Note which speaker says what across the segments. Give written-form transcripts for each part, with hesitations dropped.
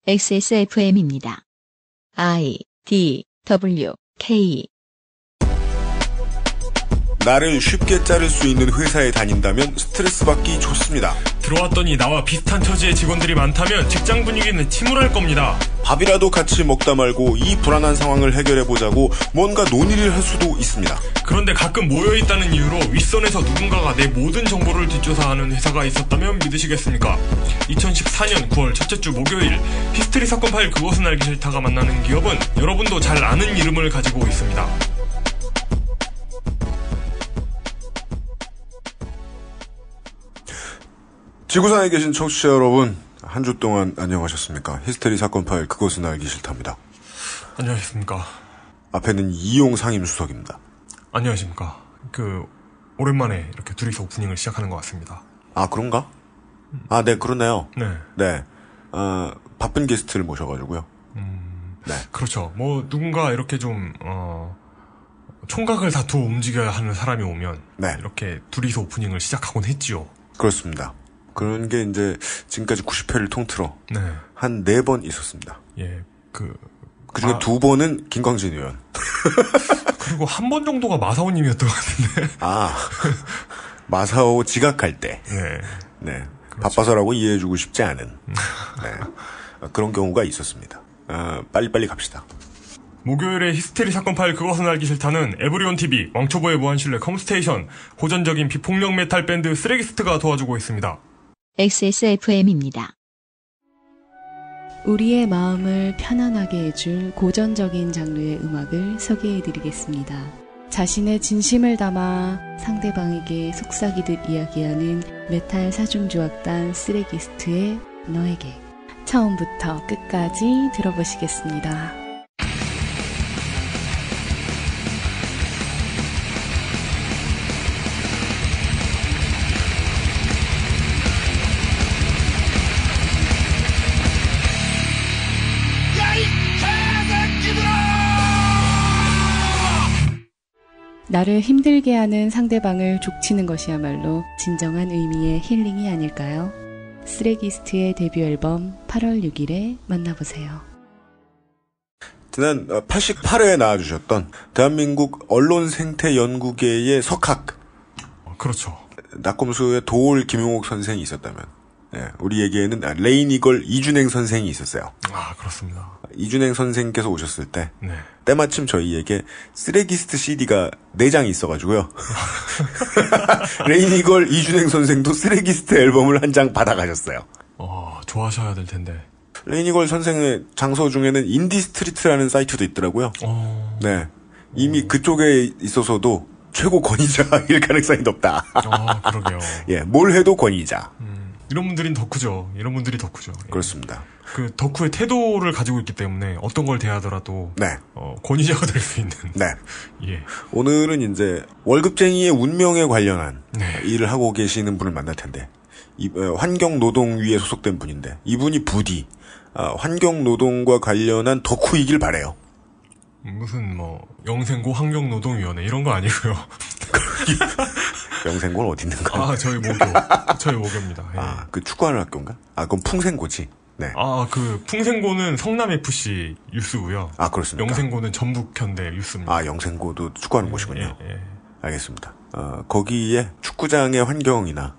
Speaker 1: XSFM입니다. I, D, W, K.
Speaker 2: 나를 쉽게 자를 수 있는 회사에 다닌다면 스트레스 받기 좋습니다.
Speaker 3: 들어왔더니 나와 비슷한 처지의 직원들이 많다면 직장 분위기는 침울할 겁니다.
Speaker 2: 밥이라도 같이 먹다 말고 이 불안한 상황을 해결해보자고 뭔가 논의를 할 수도 있습니다.
Speaker 3: 그런데 가끔 모여있다는 이유로 윗선에서 누군가가 내 모든 정보를 뒷조사하는 회사가 있었다면 믿으시겠습니까? 2014년 9월 첫째 주 목요일 히스테리 사건 파일 그것은 알기 싫다가 만나는 기업은 여러분도 잘 아는 이름을 가지고 있습니다.
Speaker 2: 지구상에 계신 청취자 여러분, 한 주 동안 안녕하셨습니까? 히스테리 사건 파일 그것은 알기 싫답니다.
Speaker 3: 안녕하십니까?
Speaker 2: 앞에는 이용 상임수석입니다.
Speaker 3: 안녕하십니까? 오랜만에 이렇게 둘이서 오프닝을 시작하는 것 같습니다.
Speaker 2: 아, 그런가? 아, 네, 그러네요.
Speaker 3: 네.
Speaker 2: 네. 바쁜 게스트를 모셔가지고요. 네.
Speaker 3: 그렇죠. 누군가 이렇게 좀, 총각을 다투어 움직여야 하는 사람이 오면.
Speaker 2: 네.
Speaker 3: 이렇게 둘이서 오프닝을 시작하곤 했지요.
Speaker 2: 그렇습니다. 그런 게 이제 지금까지 90회를 통틀어.
Speaker 3: 네.
Speaker 2: 한 4번 있었습니다.
Speaker 3: 예,
Speaker 2: 그중에 2번은 김광진 의원.
Speaker 3: 그리고 한 번 정도가 마사오님이었던 것 같은데.
Speaker 2: 아, 마사오 지각할 때.
Speaker 3: 네.
Speaker 2: 네.
Speaker 3: 그렇죠.
Speaker 2: 바빠서라고 이해해주고 싶지 않은. 네. 그런 경우가 있었습니다. 빨리빨리 갑시다.
Speaker 3: 목요일에 히스테리 사건 파일 그것은 알기 싫다는 에브리온 TV, 왕초보의 무한실내 컴스테이션, 호전적인 비폭력 메탈 밴드 쓰레기스트가 도와주고 있습니다.
Speaker 1: XSFM입니다.
Speaker 4: 우리의 마음을 편안하게 해줄 고전적인 장르의 음악을 소개해드리겠습니다. 자신의 진심을 담아 상대방에게 속삭이듯 이야기하는 메탈 사중조악단 쓰레기스트의 너에게. 처음부터 끝까지 들어보시겠습니다. 나를 힘들게 하는 상대방을 족치는 것이야말로 진정한 의미의 힐링이 아닐까요? 쓰레기스트의 데뷔 앨범 8월 6일에 만나보세요.
Speaker 2: 지난 88회에 나와주셨던 대한민국 언론 생태 연구계의 석학.
Speaker 3: 그렇죠.
Speaker 2: 낙검수의 도올 김용옥 선생이 있었다면, 네, 우리에게는 레이니걸 이준행 선생이 있었어요.
Speaker 3: 아, 그렇습니다.
Speaker 2: 이준행 선생께서 오셨을 때,
Speaker 3: 네.
Speaker 2: 때마침 저희에게 쓰레기스트 CD가 4장이 있어가지고요. 레이니걸 이준행 선생도 쓰레기스트 앨범을 한 장 받아가셨어요.
Speaker 3: 좋아하셔야 될 텐데.
Speaker 2: 레이니걸 선생의 장소 중에는 인디스트리트라는 사이트도 있더라고요. 네. 이미 그쪽에 있어서도 최고 권위자일 가능성이 높다.
Speaker 3: 그러게요.
Speaker 2: 예, 뭘 해도 권위자.
Speaker 3: 이런 분들이 덕후죠. 이런 분들이 덕후죠. 예.
Speaker 2: 그렇습니다.
Speaker 3: 그 덕후의 태도를 가지고 있기 때문에 어떤 걸 대하더라도
Speaker 2: 네.
Speaker 3: 권위자가 될 수 있는.
Speaker 2: 네.
Speaker 3: 예.
Speaker 2: 오늘은 이제 월급쟁이의 운명에 관련한
Speaker 3: 네.
Speaker 2: 일을 하고 계시는 분을 만날 텐데, 환경노동위에 소속된 분인데, 이분이 부디 환경노동과 관련한 덕후이길 바래요.
Speaker 3: 무슨 영생고 환경노동위원회 이런 거 아니고요.
Speaker 2: 영생고는 어디 있는가?
Speaker 3: 저희 모교입니다. 예.
Speaker 2: 그 축구하는 학교인가? 그건 풍생고지. 네.
Speaker 3: 풍생고는 성남FC 유스고요.
Speaker 2: 그렇습니까?
Speaker 3: 영생고는 전북현대 유스입니다.
Speaker 2: 영생고도 축구하는 곳이군요.
Speaker 3: 예.
Speaker 2: 알겠습니다. 거기에 축구장의 환경이나,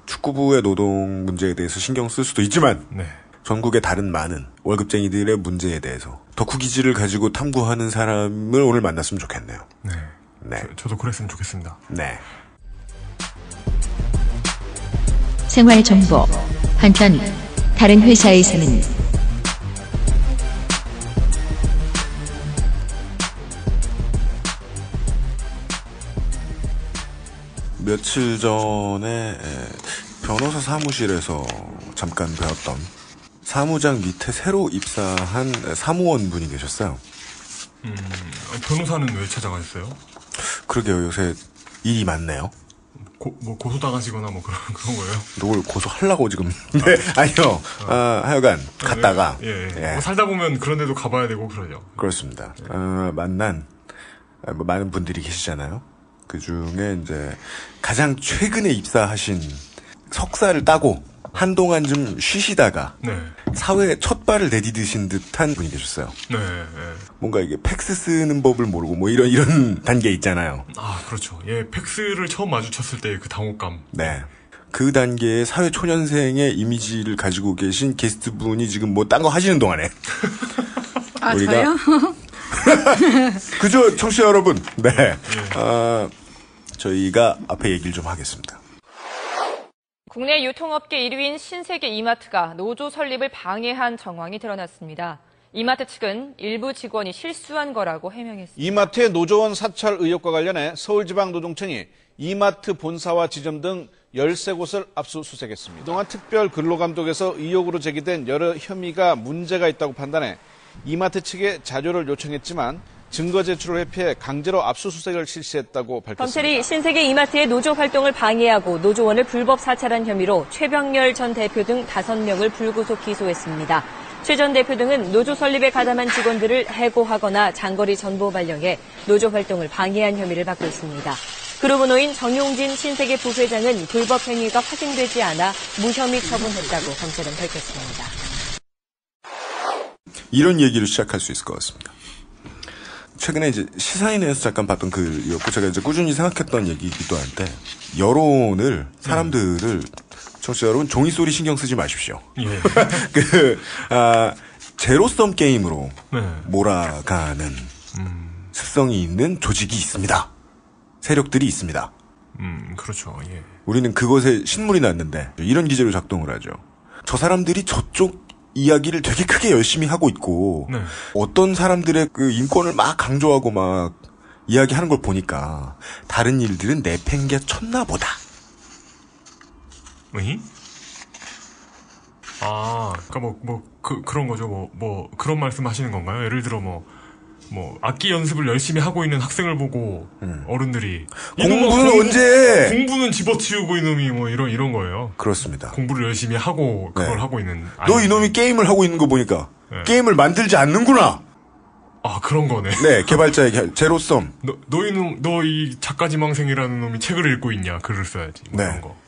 Speaker 2: 축구부의 노동 문제에 대해서 신경 쓸 수도 있지만,
Speaker 3: 네.
Speaker 2: 전국의 다른 많은 월급쟁이들의 문제에 대해서 덕후 기질을 가지고 탐구하는 사람을 오늘 만났으면 좋겠네요.
Speaker 3: 네.
Speaker 2: 네.
Speaker 3: 저도 그랬으면 좋겠습니다.
Speaker 2: 네.
Speaker 1: 생활 정보. 한편 다른 회사에서는
Speaker 2: 며칠 전에 변호사 사무실에서 잠깐 배웠던 사무장 밑에 새로 입사한 사무원 분이 계셨어요.
Speaker 3: 변호사는 왜 찾아가셨어요?
Speaker 2: 그러게요. 요새 일이 많네요.
Speaker 3: 고소당하시거나 그런 거예요?
Speaker 2: 누굴 고소하려고 지금. 네, 아니요. 하여간 갔다가.
Speaker 3: 예. 살다 보면 그런 데도 가봐야 되고 그러죠.
Speaker 2: 그렇습니다. 만난 많은 분들이 계시잖아요. 그 중에 이제 가장 최근에 입사하신 석사를 따고 한동안 좀 쉬시다가
Speaker 3: 네.
Speaker 2: 사회에 첫 발을 내디디신 듯한 분이 계셨어요.
Speaker 3: 네.
Speaker 2: 뭔가 이게 팩스 쓰는 법을 모르고 뭐 이런 단계 있잖아요.
Speaker 3: 아, 그렇죠. 예, 팩스를 처음 마주쳤을 때 그 당혹감.
Speaker 2: 네. 그 단계의 사회 초년생의 이미지를 가지고 계신 게스트분이 지금 뭐 딴 거 하시는 동안에
Speaker 5: 아,
Speaker 2: 우리가
Speaker 5: 저요?
Speaker 2: 그죠, 청취자 여러분. 네. 저희가 앞에 얘기를 좀 하겠습니다.
Speaker 6: 국내 유통업계 1위인 신세계 이마트가 노조 설립을 방해한 정황이 드러났습니다. 이마트 측은 일부 직원이 실수한 거라고 해명했습니다.
Speaker 7: 이마트의 노조원 사찰 의혹과 관련해 서울지방노동청이 이마트 본사와 지점 등 13곳을 압수수색했습니다. 그동안 특별 근로감독에서 의혹으로 제기된 여러 혐의가 문제가 있다고 판단해 이마트 측에 자료를 요청했지만 증거 제출을 회피해 강제로 압수수색을 실시했다고 밝혔습니다.
Speaker 6: 검찰이 신세계 이마트의 노조 활동을 방해하고 노조원을 불법 사찰한 혐의로 최병렬 전 대표 등 5명을 불구속 기소했습니다. 최 전 대표 등은 노조 설립에 가담한 직원들을 해고하거나 장거리 전보 발령해 노조 활동을 방해한 혐의를 받고 있습니다. 그룹 노인 정용진 신세계 부회장은 불법 행위가 확인되지 않아 무혐의 처분했다고 검찰은 밝혔습니다.
Speaker 2: 이런 얘기를 시작할 수 있을 것 같습니다. 최근에 이제 시사인에서 잠깐 봤던 글이었고 제가 이제 꾸준히 생각했던 얘기이기도 한데 여론을 사람들을 청취자 여러분 종이 소리 신경 쓰지 마십시오.
Speaker 3: 예.
Speaker 2: 제로섬 게임으로
Speaker 3: 네.
Speaker 2: 몰아가는 습성이 있는 조직이 있습니다. 세력들이 있습니다.
Speaker 3: 그렇죠. 예.
Speaker 2: 우리는 그것에 신물이 났는데 이런 기제로 작동을 하죠. 저 사람들이 저쪽 이야기를 되게 크게 열심히 하고 있고
Speaker 3: 네.
Speaker 2: 어떤 사람들의 그 인권을 막 강조하고 막 이야기하는 걸 보니까 다른 일들은 내팽개쳤나 보다.
Speaker 3: 응? 아, 그러니까 그런 거죠. 그런 말씀 하시는 건가요? 예를 들어 악기 연습을 열심히 하고 있는 학생을 보고 어른들이
Speaker 2: 공부는 언제?
Speaker 3: 공부는 집어치우고 이놈이 이런 거예요.
Speaker 2: 그렇습니다.
Speaker 3: 공부를 열심히 하고 그걸 하고 있는.
Speaker 2: 너 이놈이 게임을 하고 있는 거 보니까 게임을 만들지 않는구나.
Speaker 3: 아, 그런 거네.
Speaker 2: 네, 개발자의 제로섬.
Speaker 3: 너 이 작가 지망생이라는 놈이 책을 읽고 있냐? 글을 써야지.
Speaker 2: 네.
Speaker 3: 그런 거.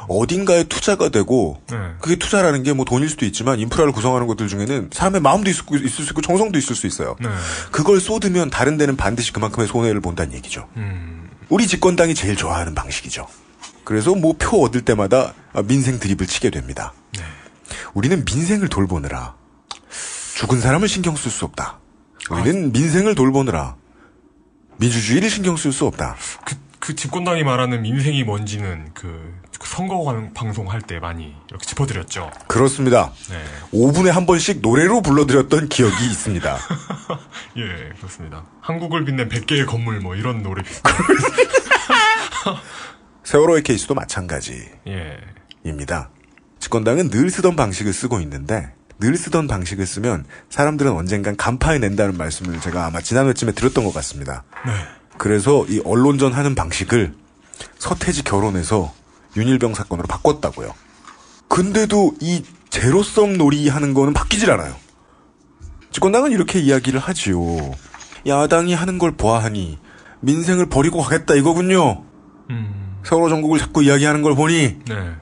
Speaker 2: 어딘가에 투자가 되고 그게 투자라는 게 돈일 수도 있지만 인프라를 구성하는 것들 중에는 사람의 마음도 있을 수 있고 정성도 있을 수 있어요.
Speaker 3: 네.
Speaker 2: 그걸 쏟으면 다른 데는 반드시 그만큼의 손해를 본다는 얘기죠. 우리 집권당이 제일 좋아하는 방식이죠. 그래서 표 얻을 때마다 민생 드립을 치게 됩니다.
Speaker 3: 네.
Speaker 2: 우리는 민생을 돌보느라 죽은 사람을 신경 쓸 수 없다. 우리는 민생을 돌보느라 민주주의를 신경 쓸 수 없다.
Speaker 3: 그 집권당이 말하는 민생이 뭔지는 그 선거 방송할 때 많이 이렇게 짚어드렸죠.
Speaker 2: 그렇습니다.
Speaker 3: 네.
Speaker 2: 5분에 한 번씩 노래로 불러드렸던 기억이 있습니다.
Speaker 3: 예, 그렇습니다. 한국을 빛낸 100개의 건물 이런 노래 비슷한.
Speaker 2: 세월호의 케이스도 마찬가지입니다.
Speaker 3: 예.
Speaker 2: 집권당은 늘 쓰던 방식을 쓰고 있는데 늘 쓰던 방식을 쓰면 사람들은 언젠간 간파해낸다는 말씀을 제가 아마 지난 회쯤에 드렸던 것 같습니다.
Speaker 3: 네.
Speaker 2: 그래서 이 언론전 하는 방식을 서태지 결혼해서 윤일병 사건으로 바꿨다고요. 근데도 이 제로섬 놀이 하는 거는 바뀌질 않아요. 집권당은 이렇게 이야기를 하지요. 야당이 하는 걸 보아하니 민생을 버리고 가겠다 이거군요. 세월호 전국을 자꾸 이야기하는 걸 보니
Speaker 3: 네.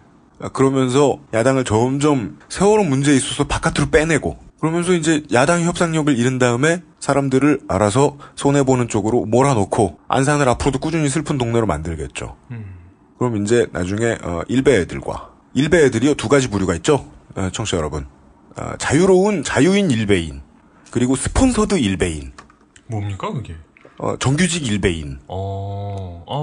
Speaker 2: 그러면서 야당을 점점 세월호 문제에 있어서 바깥으로 빼내고 그러면서 이제 야당의 협상력을 잃은 다음에 사람들을 알아서 손해보는 쪽으로 몰아놓고 안산을 앞으로도 꾸준히 슬픈 동네로 만들겠죠. 그럼 이제 나중에 일베 애들이요 2가지 부류가 있죠. 청취자 여러분. 자유로운 자유인 일베인 그리고 스폰서드 일베인.
Speaker 3: 뭡니까 그게?
Speaker 2: 정규직 일베인.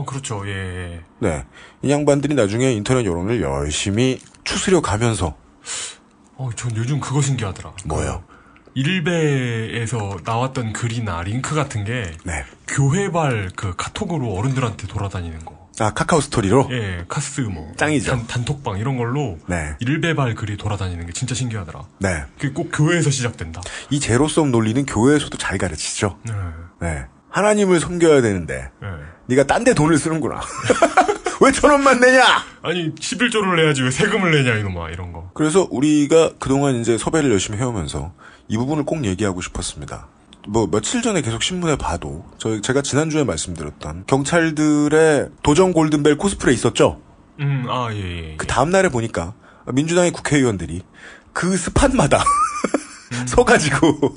Speaker 3: 그렇죠. 예.
Speaker 2: 네. 이 양반들이 나중에 인터넷 여론을 열심히 추스려 가면서
Speaker 3: 전 요즘 그거 신기하더라.
Speaker 2: 뭐요?
Speaker 3: 일베에서 나왔던 글이나 링크 같은 게 교회발 카톡으로 어른들한테 돌아다니는 거.
Speaker 2: 카카오 스토리로?
Speaker 3: 예, 카스
Speaker 2: 짱이죠.
Speaker 3: 단톡방 이런 걸로 일베발 글이 돌아다니는 게 진짜 신기하더라.
Speaker 2: 네.
Speaker 3: 그게 꼭 교회에서 시작된다.
Speaker 2: 이 제로섬 논리는 교회에서도 잘 가르치죠. 네. 하나님을 섬겨야 되는데 네가 딴 데 돈을 쓰는구나. 왜 1,000원만 내냐?
Speaker 3: 아니 11조를 내야지 왜 세금을 내냐 이놈아 이런 거.
Speaker 2: 그래서 우리가 그동안 이제 섭외를 열심히 해오면서 이 부분을 꼭 얘기하고 싶었습니다. 며칠 전에 계속 신문에 봐도 제가 지난주에 말씀드렸던 경찰들의 도전 골든벨 코스프레 있었죠?
Speaker 3: 예.
Speaker 2: 그 다음날에 보니까 민주당의 국회의원들이 그 스팟마다 서가지고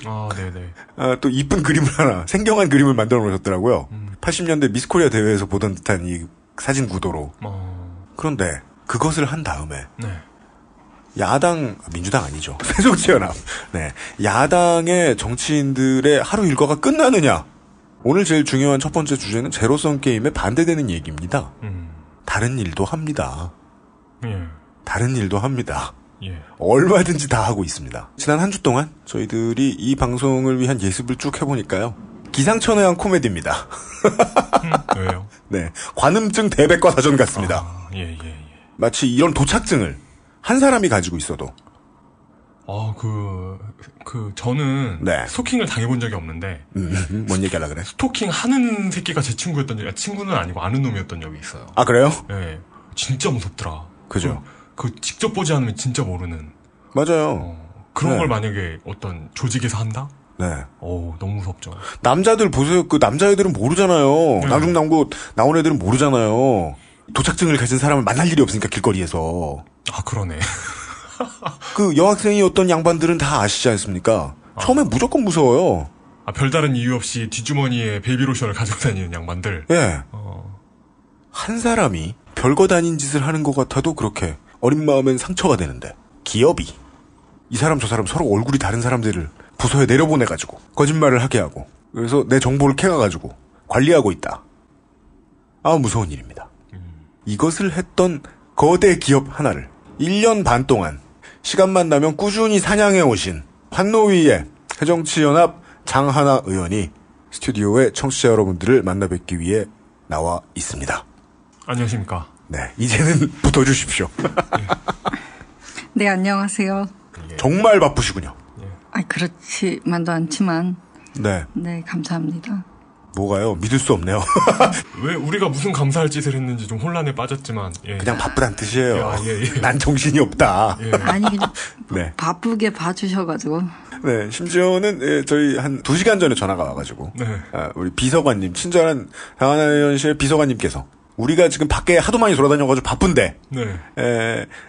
Speaker 2: 또 이쁜 그림을 하나 생경한 그림을 만들어 놓으셨더라고요. 80년대 미스코리아 대회에서 보던 듯한 이 사진 구도로. 그런데 그것을 한 다음에 민주당 아니죠. 새정치연합. 네. 야당의 정치인들의 하루 일과가 끝나느냐. 오늘 제일 중요한 첫 번째 주제는 제로섬 게임에 반대되는 얘기입니다. 다른 일도 합니다. 다른 일도 합니다. 얼마든지 다 하고 있습니다. 지난 한 주 동안 저희들이 이 방송을 위한 예습을 쭉 해보니까요. 기상천외한 코미디입니다.
Speaker 3: 왜요?
Speaker 2: 네. 관음증 대백과 사전 같습니다. 마치 이런 도착증을 한 사람이 가지고 있어도.
Speaker 3: 저는 스토킹을 당해본 적이 없는데.
Speaker 2: 뭔 얘기 하려고 그래?
Speaker 3: 스토킹 하는 새끼가 제 친구였던 적이, 친구는 아니고 아는 놈이었던 적이 있어요.
Speaker 2: 아, 그래요?
Speaker 3: 네. 진짜 무섭더라.
Speaker 2: 그죠?
Speaker 3: 직접 보지 않으면 진짜 모르는.
Speaker 2: 맞아요.
Speaker 3: 그런 걸 만약에 어떤 조직에서 한다?
Speaker 2: 네.
Speaker 3: 너무 무섭죠.
Speaker 2: 남자들 보세요. 그 남자애들은 모르잖아요. 남중남고 나온 애들은 모르잖아요. 도착증을 가진 사람을 만날 일이 없으니까 길거리에서.
Speaker 3: 아, 그러네.
Speaker 2: 그 여학생이었던 양반들은 다 아시지 않습니까? 처음에 무조건 무서워요.
Speaker 3: 별다른 이유 없이 뒷주머니에 베이비로션을 가지고 다니는 양반들.
Speaker 2: 예. 한 사람이 별거 아닌 짓을 하는 것 같아도 그렇게 어린 마음엔 상처가 되는데 기업이 이 사람 저 사람 서로 얼굴이 다른 사람들을 부서에 내려보내가지고 거짓말을 하게 하고 그래서 내 정보를 캐가가지고 관리하고 있다. 무서운 일입니다. 이것을 했던 거대 기업 하나를 1년 반 동안 시간만 나면 꾸준히 사냥해 오신 환노위의 새정치연합 장하나 의원이 스튜디오에 청취자 여러분들을 만나 뵙기 위해 나와 있습니다.
Speaker 3: 안녕하십니까.
Speaker 2: 네, 이제는 붙어주십시오.
Speaker 5: 네, 안녕하세요.
Speaker 2: 정말 바쁘시군요.
Speaker 5: 그렇지만도 않지만.
Speaker 2: 네.
Speaker 5: 네, 감사합니다.
Speaker 2: 뭐가요? 믿을 수 없네요.
Speaker 3: 왜 우리가 무슨 감사할 짓을 했는지 좀 혼란에 빠졌지만.
Speaker 2: 그냥 바쁘단 뜻이에요. 난 정신이 없다.
Speaker 5: 아니, 그냥 바쁘게 봐주셔가지고.
Speaker 2: 네, 심지어는 저희 한 2시간 전에 전화가 와가지고 우리 비서관님, 친절한 장하나 의원실의 비서관님께서 우리가 지금 밖에 하도 많이 돌아다녀가지고 바쁜데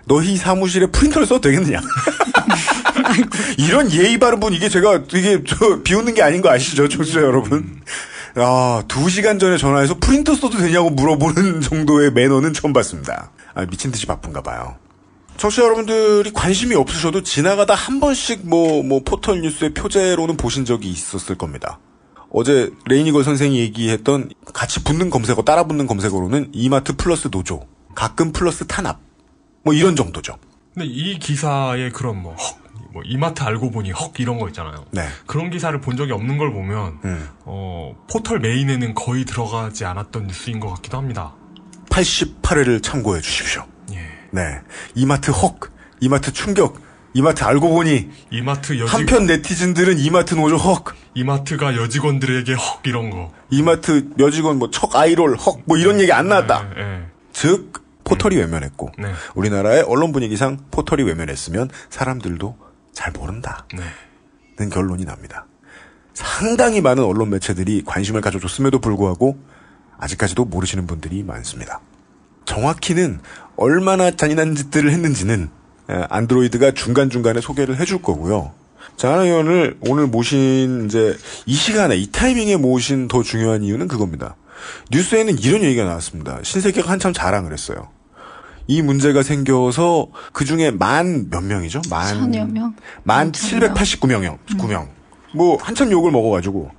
Speaker 2: 너희 사무실에 프린터를 써도 되겠느냐. 이런 예의 바른 분, 이게 비웃는 게 아닌 거 아시죠, 청취자 여러분? 2시간 전에 전화해서 프린터 써도 되냐고 물어보는 정도의 매너는 처음 봤습니다. 미친 듯이 바쁜가 봐요. 청취자 여러분들이 관심이 없으셔도 지나가다 한 번씩 포털 뉴스의 표제로는 보신 적이 있었을 겁니다. 어제 레이니걸 선생이 얘기했던 같이 붙는 검색어, 따라 붙는 검색어로는 이마트 플러스 노조, 가끔 플러스 탄압, 이런 정도죠.
Speaker 3: 근데 이 기사에 그런 이마트 알고 보니 이런 거 있잖아요.
Speaker 2: 네.
Speaker 3: 그런 기사를 본 적이 없는 걸 보면 포털 메인에는 거의 들어가지 않았던 뉴스인 것 같기도 합니다.
Speaker 2: 88회를 참고해 주십시오. 네. 이마트 이마트 충격, 이마트 알고 보니, 한편 네티즌들은 이마트 노조
Speaker 3: 이마트가 여직원들에게 이런 거.
Speaker 2: 이마트 여직원 척 아이롤 이런 얘기 안 나왔다. 즉, 포털이 외면했고, 우리나라의 언론 분위기상 포털이 외면했으면 사람들도 잘 모른다. 는 결론이 납니다. 상당히 많은 언론 매체들이 관심을 가져줬음에도 불구하고 아직까지도 모르시는 분들이 많습니다. 정확히는 얼마나 잔인한 짓들을 했는지는 안드로이드가 중간중간에 소개를 해줄 거고요. 장하나 의원을 오늘 모신 이 시간에 이 타이밍에 모신 더 중요한 이유는 그겁니다. 뉴스에는 이런 얘기가 나왔습니다. 신세계가 한참 자랑을 했어요. 이 문제가 생겨서 그 중에 몇 명이죠? 1789명. 한참 욕을 먹어가지고,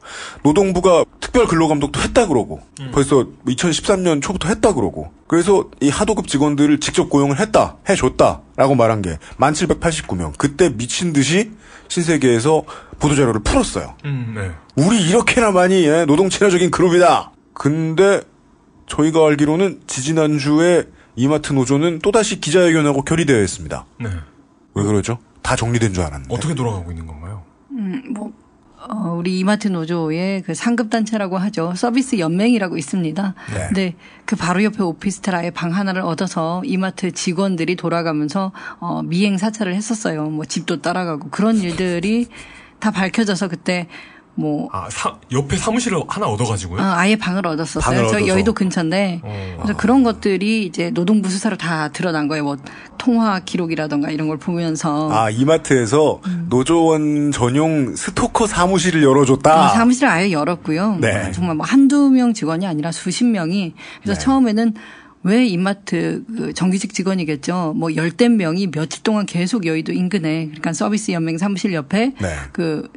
Speaker 2: 노동부가 특별 근로감독도 했다 그러고, 벌써 2013년 초부터 했다 그러고, 그래서 이 하도급 직원들을 직접 고용을 해줬다, 라고 말한 게 1789명. 그때 미친 듯이 신세계에서 보도자료를 풀었어요. 우리 이렇게나 많이 노동 친화적인 그룹이다! 근데, 저희가 알기로는 지지난주에 이마트 노조는 또다시 기자회견하고 결의되어 있습니다. 왜 그러죠? 다 정리된 줄 알았는데.
Speaker 3: 어떻게 돌아가고 있는 건가요?
Speaker 5: 우리 이마트 노조의 그 상급단체라고 하죠. 서비스 연맹이라고 있습니다. 근데 그 바로 옆에 오피스텔라에 방 하나를 얻어서 이마트 직원들이 돌아가면서 미행 사찰을 했었어요. 집도 따라가고 그런 일들이 다 밝혀져서 그때
Speaker 3: 옆에 사무실을 하나 얻어가지고요?
Speaker 5: 아예 방을 얻었었어요. 저희 여의도 근처인데. 그래서 그런 것들이 이제 노동부 수사로 다 드러난 거예요. 뭐, 통화 기록이라던가 이런 걸 보면서.
Speaker 2: 이마트에서 노조원 전용 스토커 사무실을 열어줬다?
Speaker 5: 사무실을 아예 열었고요.
Speaker 2: 네.
Speaker 5: 정말 뭐 한두 명 직원이 아니라 수십 명이. 그래서 처음에는 왜 이마트 정규직 직원이겠죠. 뭐 10명이 며칠 동안 계속 여의도 인근에 그러니까 서비스 연맹 사무실 옆에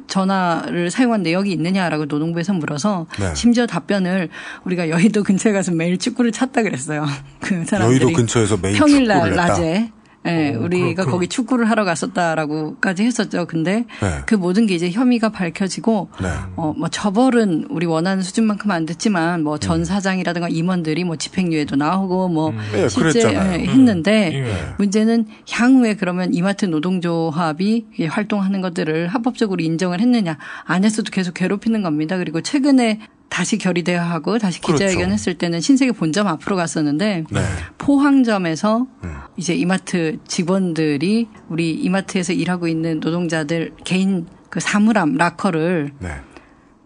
Speaker 5: 전화를 사용한 내역이 있느냐라고 노동부에서 물어서 심지어 답변을 우리가 여의도 근처에 가서 매일 축구를 찼다 그랬어요. 그 사람들이
Speaker 2: 여의도 근처에서 매일
Speaker 5: 평일날
Speaker 2: 축구를 했다?
Speaker 5: 낮에. 네, 우리가 거기 축구를 하러 갔었다라고까지 했었죠. 근데 그 모든 게 이제 혐의가 밝혀지고 뭐 처벌은 우리 원하는 수준만큼 안 됐지만 뭐 전 사장이라든가 임원들이 뭐 집행유예도 나오고 뭐 실제 했는데 문제는 향후에 그러면 이마트 노동조합이 활동하는 것들을 합법적으로 인정을 했느냐 안 했어도 계속 괴롭히는 겁니다. 그리고 최근에 다시 결의대화 하고 다시 기자회견 했을 때는 신세계 본점 앞으로 갔었는데 포항점에서 이제 이마트 직원들이 우리 이마트에서 일하고 있는 노동자들 개인 그 사물함 라커를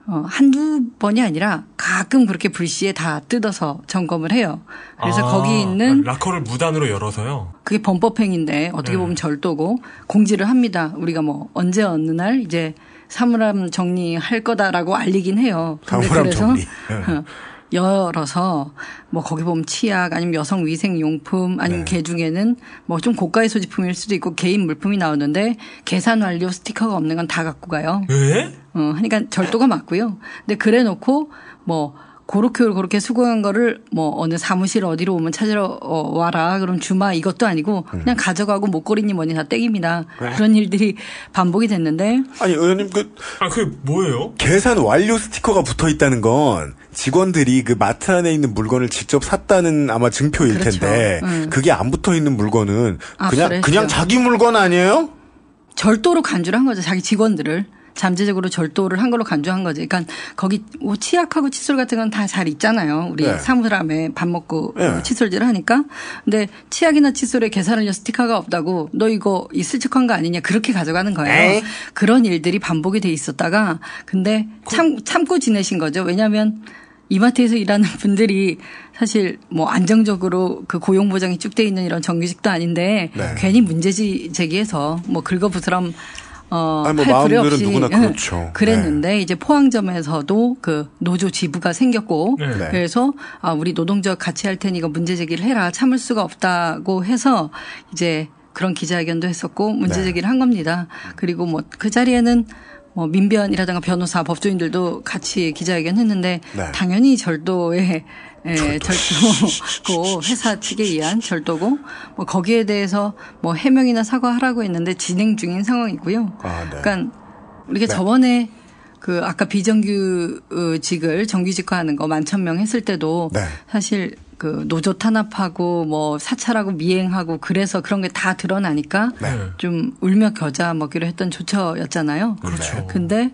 Speaker 5: 한두 번이 아니라 가끔 그렇게 불시에 다 뜯어서 점검을 해요. 그래서 거기 있는
Speaker 3: 라커를 무단으로 열어서요.
Speaker 5: 그게 범법행위인데 어떻게 보면 절도고 공지를 합니다. 우리가 뭐 언제 어느 날 이제 사물함 정리할 거다라고 알리긴 해요. 근데 그래서 정리. 열어서 뭐 거기 보면 치약 아니면 여성 위생 용품 아니면 개 중에는 뭐 좀 고가의 소지품일 수도 있고 개인 물품이 나오는데 계산 완료 스티커가 없는 건 다 갖고 가요.
Speaker 3: 왜?
Speaker 5: 그러니까 절도가 맞고요. 근데 그래 놓고 뭐 그렇게 수고한 거를 뭐 어느 사무실 어디로 오면 찾으러 와라. 그럼 주마 이것도 아니고 그냥 가져가고 목걸이니 뭐니 다 떼깁니다. 그런 일들이 반복이 됐는데.
Speaker 2: 아니 의원님
Speaker 3: 그게 뭐예요?
Speaker 2: 계산 완료 스티커가 붙어 있다는 건 직원들이 그 마트 안에 있는 물건을 직접 샀다는 아마 증표일 텐데 그게 안 붙어 있는 물건은 그냥 자기 물건 아니에요?
Speaker 5: 절도로 간주를 한 거죠. 자기 직원들을. 잠재적으로 절도를 한 걸로 간주한 거지. 그러니까 거기 뭐 치약하고 칫솔 같은 건 다 잘 있잖아요. 우리 사무람에 밥 먹고 칫솔질을 하니까. 근데 치약이나 칫솔에 계산을 스티커가 없다고 너 이거 있을 척한 거 아니냐 그렇게 가져가는 거예요. 그런 일들이 반복이 돼 있었다가 근데 참고 지내신 거죠. 왜냐하면 이마트에서 일하는 분들이 사실 뭐 안정적으로 그 고용 보장이 쭉 돼 있는 이런 정규직도 아닌데 괜히 문제 제기해서 뭐 긁어부스럼
Speaker 2: 마음들은 누구나 그렇죠.
Speaker 5: 그랬는데 이제 포항점에서도 그 노조 지부가 생겼고 그래서 우리 노동조합 같이 할 테니 이거 문제 제기를 해라. 참을 수가 없다고 해서 이제 그런 기자회견도 했었고 문제 제기를 한 겁니다. 그리고 뭐 그 자리에는 뭐 민변이라든가 변호사, 법조인들도 같이 기자회견 했는데 당연히 절도에 절도고 회사 측에 의한 절도고 뭐 거기에 대해서 뭐 해명이나 사과하라고 했는데 진행 중인 상황이고요. 그러니까 우리가 저번에 그 아까 비정규직을 정규직화하는 거 11,000명 했을 때도 사실 그 노조 탄압하고 뭐 사찰하고 미행하고 그래서 그런 게 다 드러나니까 좀 울며 겨자 먹기로 했던 조처였잖아요.
Speaker 3: 그렇죠.
Speaker 5: 근데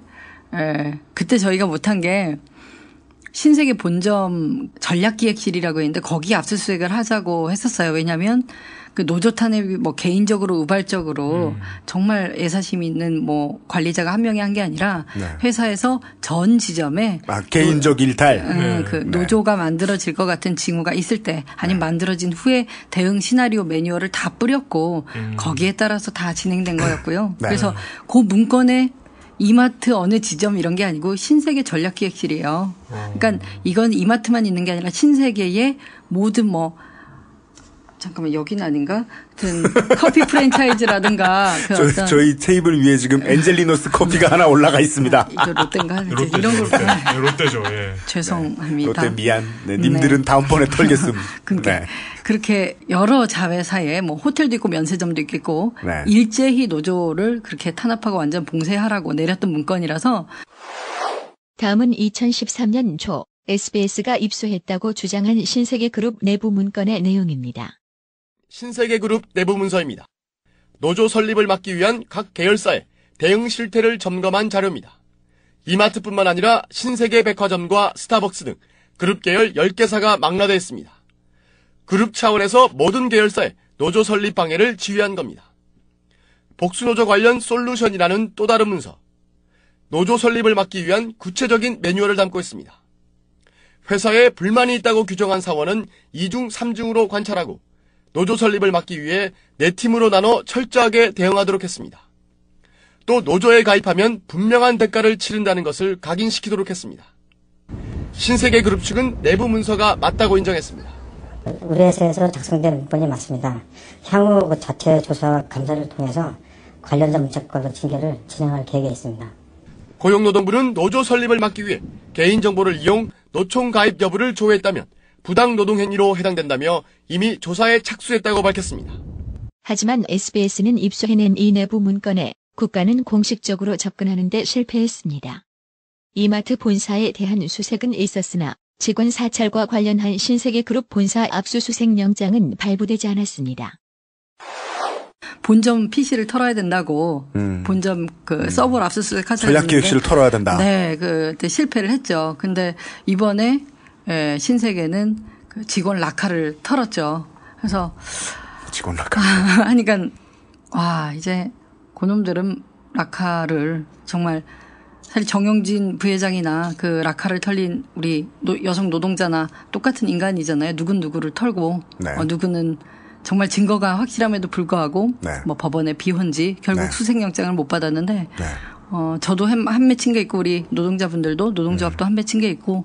Speaker 5: 그때 저희가 못한 게 신세계 본점 전략기획실이라고 있는데 거기 압수수색을 하자고 했었어요. 왜냐하면 그 노조 탄압이 뭐 개인적으로 우발적으로 정말 애사심이 있는 뭐 관리자가 한 명이 한 게 아니라 회사에서 전 지점에
Speaker 2: 개인적 일탈
Speaker 5: 그 노조가 만들어질 것 같은 징후가 있을 때 아니면 만들어진 후에 대응 시나리오 매뉴얼을 다 뿌렸고 거기에 따라서 다 진행된 거였고요. 그래서 그 문건에 이마트 어느 지점 이런 게 아니고 신세계 전략기획실이에요. 그러니까 이건 이마트만 있는 게 아니라 신세계의 모든 뭐 잠깐만 여기는 아닌가? 하여튼 커피 프랜차이즈라든가
Speaker 2: 저희 테이블 위에 지금 엔젤리노스 커피가 하나 올라가 있습니다.
Speaker 5: 이거 롯데인가? 이런 걸
Speaker 3: 롯데죠. 예.
Speaker 5: 죄송합니다.
Speaker 2: 롯데 미안. 님들은 다음번에 털겠음.
Speaker 5: 그렇게 여러 자회사에 뭐 호텔도 있고 면세점도 있겠고 일제히 노조를 그렇게 탄압하고 완전 봉쇄하라고 내렸던 문건이라서.
Speaker 1: 다음은 2013년 초 SBS가 입수했다고 주장한 신세계그룹 내부 문건의 내용입니다.
Speaker 8: 신세계그룹 내부 문서입니다. 노조 설립을 막기 위한 각 계열사의 대응 실태를 점검한 자료입니다. 이마트뿐만 아니라 신세계백화점과 스타벅스 등 그룹 계열 10개사가 망라됐습니다. 그룹 차원에서 모든 계열사의 노조 설립 방해를 지휘한 겁니다. 복수노조 관련 솔루션이라는 또 다른 문서. 노조 설립을 막기 위한 구체적인 매뉴얼을 담고 있습니다. 회사에 불만이 있다고 규정한 사원은 2중, 3중으로 관찰하고 노조 설립을 막기 위해 4팀으로 나눠 철저하게 대응하도록 했습니다. 또 노조에 가입하면 분명한 대가를 치른다는 것을 각인시키도록 했습니다. 신세계그룹 측은 내부 문서가 맞다고 인정했습니다.
Speaker 9: 우리 회사에서 작성된 문건이 맞습니다. 향후 자체 조사와 감사를 통해서 관련자 문자권으로 징계를 진행할 계획에 있습니다.
Speaker 8: 고용노동부는 노조 설립을 막기 위해 개인정보를 이용 노총 가입 여부를 조회했다면 부당 노동행위로 해당된다며 이미 조사에 착수했다고 밝혔습니다.
Speaker 1: 하지만 SBS는 입수해낸 이 내부 문건에 국가는 공식적으로 접근하는 데 실패했습니다. 이마트 본사에 대한 수색은 있었으나 직원 사찰과 관련한 신세계그룹 본사 압수수색 영장은 발부되지 않았습니다.
Speaker 5: 본점 PC를 털어야 된다고 본점 서버를 압수수색 하셔야 되는데
Speaker 2: 전략기획실을 털어야 된다.
Speaker 5: 네, 그때 실패를 했죠. 근데 이번에 신세계는 그 직원 라카를 털었죠. 그래서
Speaker 2: 직원 라카.
Speaker 5: 하니까 와 이제 그놈들은 라카를 정말 사실 정영진 부회장이나 그 라카를 털린 우리 여성 노동자나 똑같은 인간이잖아요. 누군 누구를 털고
Speaker 2: 네.
Speaker 5: 누구는 정말 증거가 확실함에도 불구하고
Speaker 2: 네.
Speaker 5: 뭐 법원의 비혼지 결국
Speaker 2: 네.
Speaker 5: 수색영장을 못 받았는데
Speaker 2: 네.
Speaker 5: 저도 한 맺힌 게 있고 우리 노동자분들도 노동조합도 한 맺힌 게 있고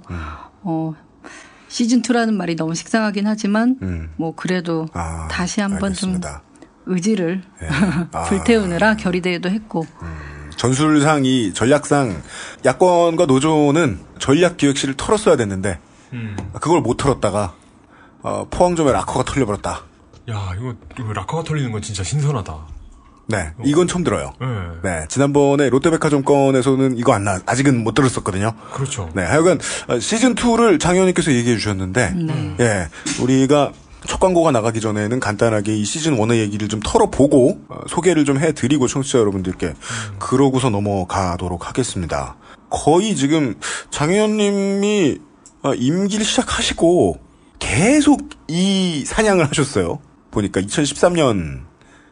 Speaker 5: 시즌2라는 말이 너무 식상하긴 하지만 뭐 그래도 다시 한번 좀 의지를
Speaker 2: 네.
Speaker 5: 불태우느라 결의대회도 했고
Speaker 2: 전술상 이 전략상 야권과 노조는 전략기획실을 털었어야 됐는데 그걸 못 털었다가 포항점에 락커가 털려버렸다.
Speaker 3: 야, 이거 락커가 털리는 건 진짜 신선하다.
Speaker 2: 네, 이건 처음 들어요.
Speaker 3: 네.
Speaker 2: 네, 지난번에 롯데백화점 건에서는 이거 아직은 못 들었었거든요.
Speaker 3: 그렇죠.
Speaker 2: 네, 하여간 시즌2를 장 의원님께서 얘기해 주셨는데, 예, 우리가 첫 광고가 나가기 전에는 간단하게 이 시즌1의 얘기를 좀 털어보고, 소개를 좀 해드리고 청취자 여러분들께, 그러고서 넘어가도록 하겠습니다. 거의 지금 장 의원님이 임기를 시작하시고, 계속 이 사냥을 하셨어요. 보니까 2013년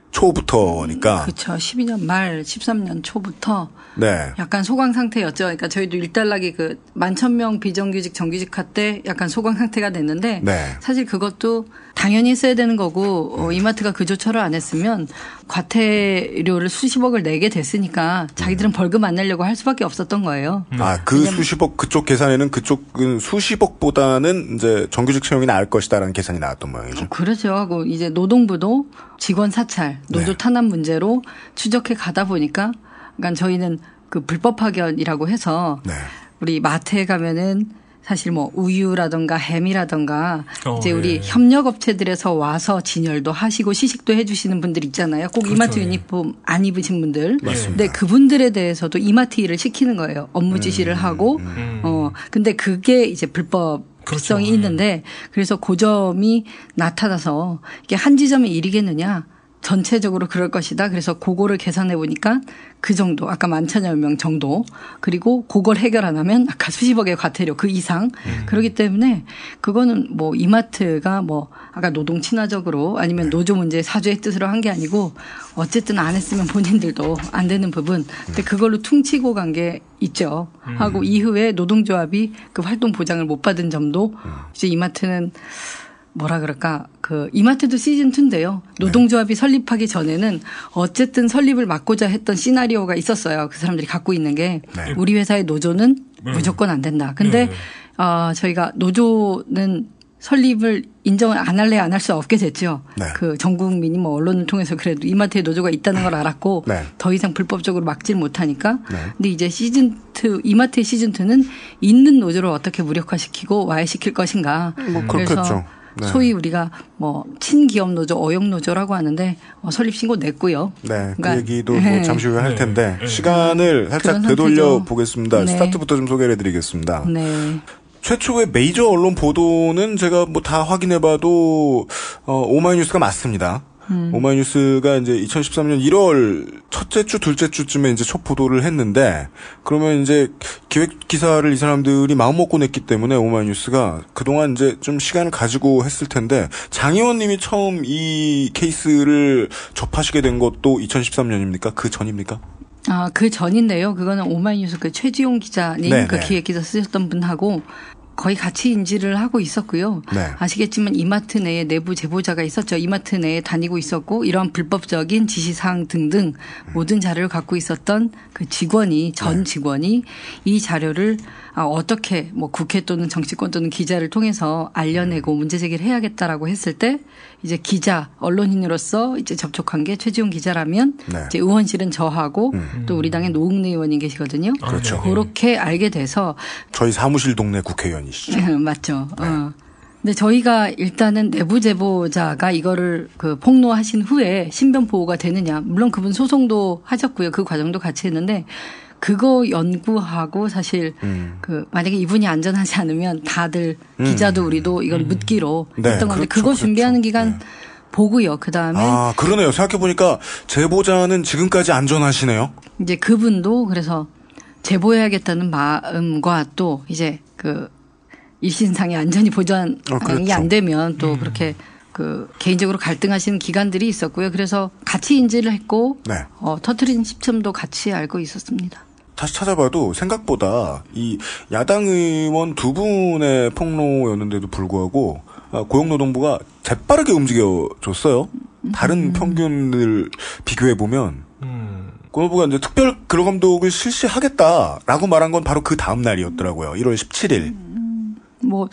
Speaker 2: 초부터니까.
Speaker 5: 그렇죠. 12년 말 13년 초부터
Speaker 2: 네.
Speaker 5: 약간 소강 상태였죠. 그러니까 저희도 일단락이 그 11,000명 비정규직 정규직 할 때 약간 소강 상태가 됐는데
Speaker 2: 네.
Speaker 5: 사실 그것도 당연히 써야 되는 거고 이마트가 그 조처를 안 했으면 과태료를 수십억을 내게 됐으니까 자기들은 벌금 안 내려고 할 수밖에 없었던 거예요.
Speaker 2: 그 수십억 그쪽 계산에는 그쪽은 수십억보다는 이제 정규직 채용이 나을 것이다라는 계산이 나왔던 모양이죠.
Speaker 5: 그렇죠. 하고 이제 노동부도 직원 사찰, 노조 탄압 문제로 추적해 가다 보니까 그러니까 저희는 그 불법 파견이라고 해서 우리 마트에 가면은 사실 뭐 우유라던가 햄이라던가 이제 우리 협력업체들에서 와서 진열도 하시고 시식도 해주시는 분들 있잖아요. 꼭 그렇죠. 이마트 유니폼 안 입으신 분들.
Speaker 2: 맞습니다.
Speaker 5: 근데 그분들에 대해서도 이마트 일을 시키는 거예요. 업무 지시를 하고. 근데 그게 이제 불법 성이 그렇죠. 있는데 그래서 그 점이 나타나서 이게 한 지점의 일이겠느냐. 전체적으로 그럴 것이다. 그래서 그거를 계산해 보니까 그 정도 아까 11,000명 정도 그리고 그걸 해결 안 하면 아까 수십억의 과태료 그 이상 그렇기 때문에 그거는 뭐 이마트가 뭐 아까 노동 친화적으로 아니면 노조 문제 사죄의 뜻으로 한 게 아니고 어쨌든 안 했으면 본인들도 안 되는 부분 근데 그걸로 퉁치고 간 게 있죠. 하고 이후에 노동조합이 그 활동 보장을 못 받은 점도 이제 이마트는 뭐라 그럴까 그 이마트도 시즌2인데요. 노동조합이 설립하기 전에는 어쨌든 설립을 막고자 했던 시나리오가 있었어요. 그 사람들이 갖고 있는 게 우리 회사의 노조는 무조건 안 된다. 근데 저희가 노조는 설립을 인정을 안 할래 안 할 수 없게 됐죠. 그 전 국민이 뭐 언론을 통해서 그래도 이마트에 노조가 있다는 걸 알았고 더 이상 불법적으로 막질 못하니까. 근데 이제 시즌2 이마트의 시즌2는 있는 노조를 어떻게 무력화시키고 와해시킬 것인가.
Speaker 2: 뭐
Speaker 5: 그래서
Speaker 2: 그렇겠죠.
Speaker 5: 소위 우리가 뭐 친기업 노조, 어용 노조라고 하는데 설립 신고 냈고요.
Speaker 2: 네,
Speaker 5: 그러니까
Speaker 2: 그 얘기도 뭐 잠시 후에 할 텐데 시간을 살짝 되돌려 보겠습니다. 스타트부터 좀 소개를 해드리겠습니다.
Speaker 5: 네.
Speaker 2: 최초의 메이저 언론 보도는 제가 뭐 다 확인해봐도 오마이뉴스가 맞습니다. 오마이뉴스가 이제 2013년 1월 첫째 주, 둘째 주쯤에 이제 첫 보도를 했는데, 그러면 이제 기획 기사를 이 사람들이 마음 먹고 냈기 때문에 오마이뉴스가 그동안 이제 좀 시간을 가지고 했을 텐데, 장 의원님이 처음 이 케이스를 접하시게 된 것도 2013년입니까? 그 전입니까?
Speaker 5: 그 전인데요. 그거는 오마이뉴스 그 최지용 기자님
Speaker 2: 네,
Speaker 5: 그
Speaker 2: 네.
Speaker 5: 기획기사 쓰셨던 분하고 거의 같이 인지를 하고 있었고요.
Speaker 2: 네.
Speaker 5: 아시겠지만 이마트 내에 내부 제보자가 있었죠. 이마트 내에 다니고 있었고 이러한 불법적인 지시사항 등등 모든 자료를 갖고 있었던 그 직원이 전 직원이 이 자료를 어떻게 뭐 국회 또는 정치권 또는 기자를 통해서 알려내고 문제 제기를 해야겠다라고 했을 때 이제 기자 언론인으로서 이제 접촉한 게 최지용 기자라면
Speaker 2: 네.
Speaker 5: 이제 의원실은 저하고 또 우리 당의 노웅래 의원이 계시거든요.
Speaker 2: 그렇죠.
Speaker 5: 그렇게 알게 돼서
Speaker 2: 저희 사무실 동네 국회의원이시죠.
Speaker 5: 맞죠. 근데 저희가 일단은 내부 제보자가 이거를 그 폭로하신 후에 신변 보호가 되느냐. 물론 그분 소송도 하셨고요. 그 과정도 같이 했는데 그거 연구하고 사실 그 만약에 이분이 안전하지 않으면 다들 기자도 우리도 이걸 묻기로
Speaker 2: 네,
Speaker 5: 했던 건데
Speaker 2: 그렇죠,
Speaker 5: 그거 준비하는
Speaker 2: 그렇죠.
Speaker 5: 기간 보고요. 그다음에
Speaker 2: 그러네요. 생각해보니까 제보자는 지금까지 안전하시네요.
Speaker 5: 이제 그분도 그래서 제보해야겠다는 마음과 또 이제 그 일신상의 안전이 보장이
Speaker 2: 그렇죠.
Speaker 5: 안 되면 또 그렇게 그 개인적으로 갈등하시는 기관들이 있었고요. 그래서 같이 인지를 했고
Speaker 2: 네.
Speaker 5: 터트린 시점도 같이 알고 있었습니다.
Speaker 2: 다시 찾아봐도 생각보다 이 야당 의원 두 분의 폭로였는데도 불구하고 고용노동부가 재빠르게 움직여줬어요. 다른 평균을 비교해보면 고용노동부가 이제 특별 근로감독을 실시하겠다라고 말한 건 바로 그 다음 날이었더라고요. 1월 17일.
Speaker 5: 뭐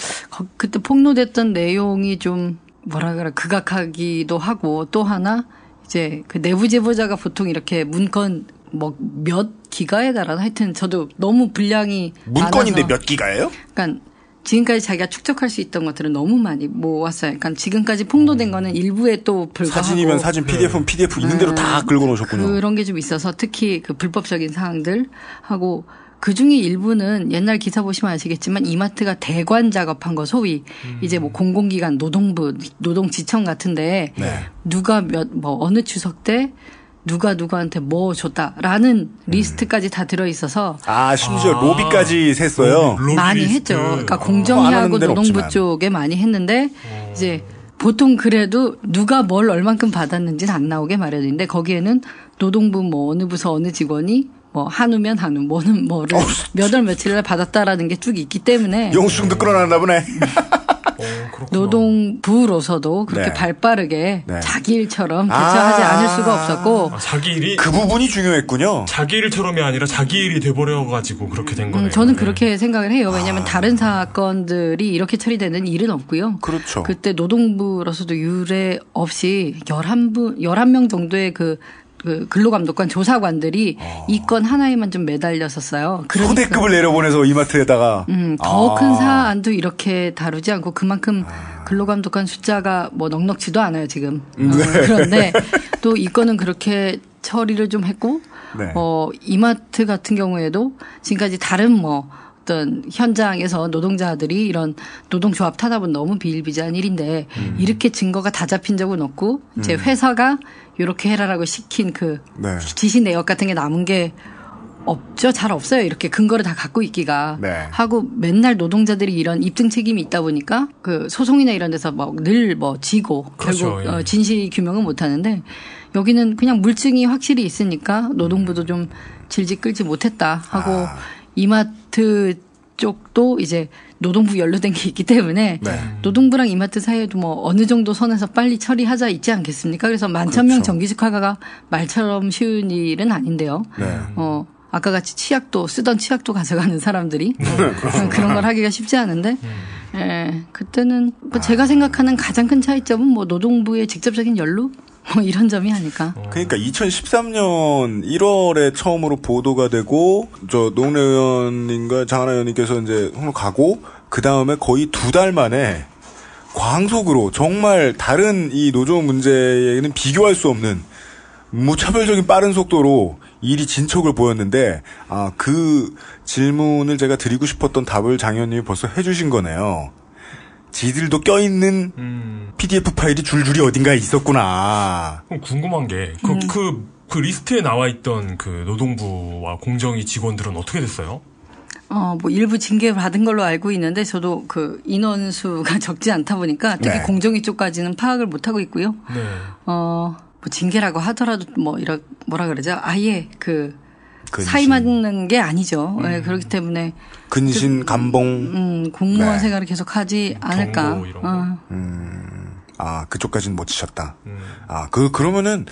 Speaker 5: 그때 폭로됐던 내용이 좀 뭐라 그래 극악하기도 하고 또 하나 이제 그 내부 제보자가 보통 이렇게 문건 뭐 몇 기가에 달하나 하여튼 저도 너무 분량이
Speaker 2: 문건인데
Speaker 5: 많아서
Speaker 2: 몇 기가예요?
Speaker 5: 그러니까 지금까지 자기가 축적할 수 있던 것들은 너무 많이 모았어요. 그러니까 지금까지 폭로된 거는 일부에 또 불과하고
Speaker 2: 사진이면 사진, PDF는 PDF 있는 대로 다 긁어 놓으셨군요.
Speaker 5: 그런 게 좀 있어서 특히 그 불법적인 사항들 하고 그중에 일부는 옛날 기사 보시면 아시겠지만 이마트가 대관 작업한 거 소위 이제 뭐 공공기관 노동부 노동지청 같은데 누가 뭐 어느 추석 때 누가 누구한테 뭐 줬다라는 리스트까지 다 들어있어서
Speaker 2: 심지어 로비까지 셌어요.
Speaker 5: 많이
Speaker 3: 리스트.
Speaker 5: 했죠. 그러니까 공정위하고 노동부
Speaker 2: 없지만.
Speaker 5: 쪽에 많이 했는데 이제 보통 그래도 누가 뭘 얼만큼 받았는지는 안 나오게 마련인데 거기에는 노동부 뭐 어느 부서 어느 직원이 뭐 한우면 한우 뭐는 뭐를 몇 월 며칠에 받았다라는 게 쭉 있기 때문에
Speaker 2: 영수증도 끌어놨나 보네.
Speaker 5: 노동부로서도 그렇게
Speaker 2: 네.
Speaker 5: 발빠르게
Speaker 2: 네.
Speaker 5: 자기 일처럼 대처하지 않을 수가 없었고
Speaker 3: 자기 일이
Speaker 2: 그 부분이 중요했군요.
Speaker 3: 자기 일처럼이 아니라 자기 일이 돼버려가지고 그렇게 된 거네요.
Speaker 5: 저는 그렇게 생각을 해요. 왜냐하면 다른 사건들이 이렇게 처리되는 일은 없고요.
Speaker 2: 그렇죠.
Speaker 5: 그때 노동부로서도 유례 없이 11명 정도의 그 근로감독관 조사관들이 이 건 하나에만 좀 매달렸었어요.
Speaker 2: 소대급을 내려보내서 이마트에다가
Speaker 5: 더 큰 사안도 이렇게 다루지 않고 그만큼 근로감독관 숫자가 뭐 넉넉지도 않아요 지금. 그런데 또 이 건은 그렇게 처리를 좀 했고
Speaker 2: 네.
Speaker 5: 이마트 같은 경우에도 지금까지 다른 뭐 어떤 현장에서 노동자들이 이런 노동조합 타답은 너무 비일비재한 일인데 이렇게 증거가 다 잡힌 적은 없고 이제 회사가 이렇게 해라라고 시킨 그
Speaker 2: 네.
Speaker 5: 지시 내역 같은 게 남은 게 없죠. 잘 없어요. 이렇게 근거를 다 갖고 있기가
Speaker 2: 네.
Speaker 5: 하고 맨날 노동자들이 이런 입증 책임이 있다 보니까 그 소송이나 이런 데서 늘 지고
Speaker 3: 그렇죠.
Speaker 5: 결국
Speaker 3: 예.
Speaker 5: 진실 규명은 못 하는데 여기는 그냥 물증이 확실히 있으니까 노동부도 좀 질질 끌지 못했다 하고 이마트 쪽도 이제 노동부 연루된 게 있기 때문에 노동부랑 이마트 사이에도 뭐 어느 정도 선에서 빨리 처리하자 있지 않겠습니까? 그래서 11,000명 정규직화가 말처럼 쉬운 일은 아닌데요. 아까 같이 쓰던 치약도 가져가는 사람들이 그런 걸 하기가 쉽지 않은데 그때는 뭐 제가 생각하는 가장 큰 차이점은 뭐 노동부의 직접적인 연루 뭐 이런 점이 아닐까.
Speaker 2: 그러니까 2013년 1월에 처음으로 보도가 되고 저 노웅래 의원님과 장하나 의원님께서 이제 홍로 가고 그 다음에 거의 2달 만에 광속으로 정말 다른 이 노조 문제에는 비교할 수 없는 무차별적인 빠른 속도로 일이 진척을 보였는데 그 질문을 제가 드리고 싶었던 답을 장 의원님이 벌써 해주신 거네요. 지들도 껴있는 PDF 파일이 줄줄이 어딘가에 있었구나.
Speaker 3: 그럼 궁금한 게 그 리스트에 나와 있던 그 노동부와 공정위 직원들은 어떻게 됐어요?
Speaker 5: 뭐 일부 징계 받은 걸로 알고 있는데 저도 그 인원수가 적지 않다 보니까 특히 공정위 쪽까지는 파악을 못 하고 있고요. 뭐 징계라고 하더라도 뭐라 그러죠? 아예 그 사이 맞는 게 아니죠. 네, 그렇기 때문에
Speaker 2: 근신 감봉
Speaker 5: 공무원 생활을 계속 하지 않을까.
Speaker 3: 이런 거.
Speaker 2: 그쪽까지는 못 치셨다. 그러면은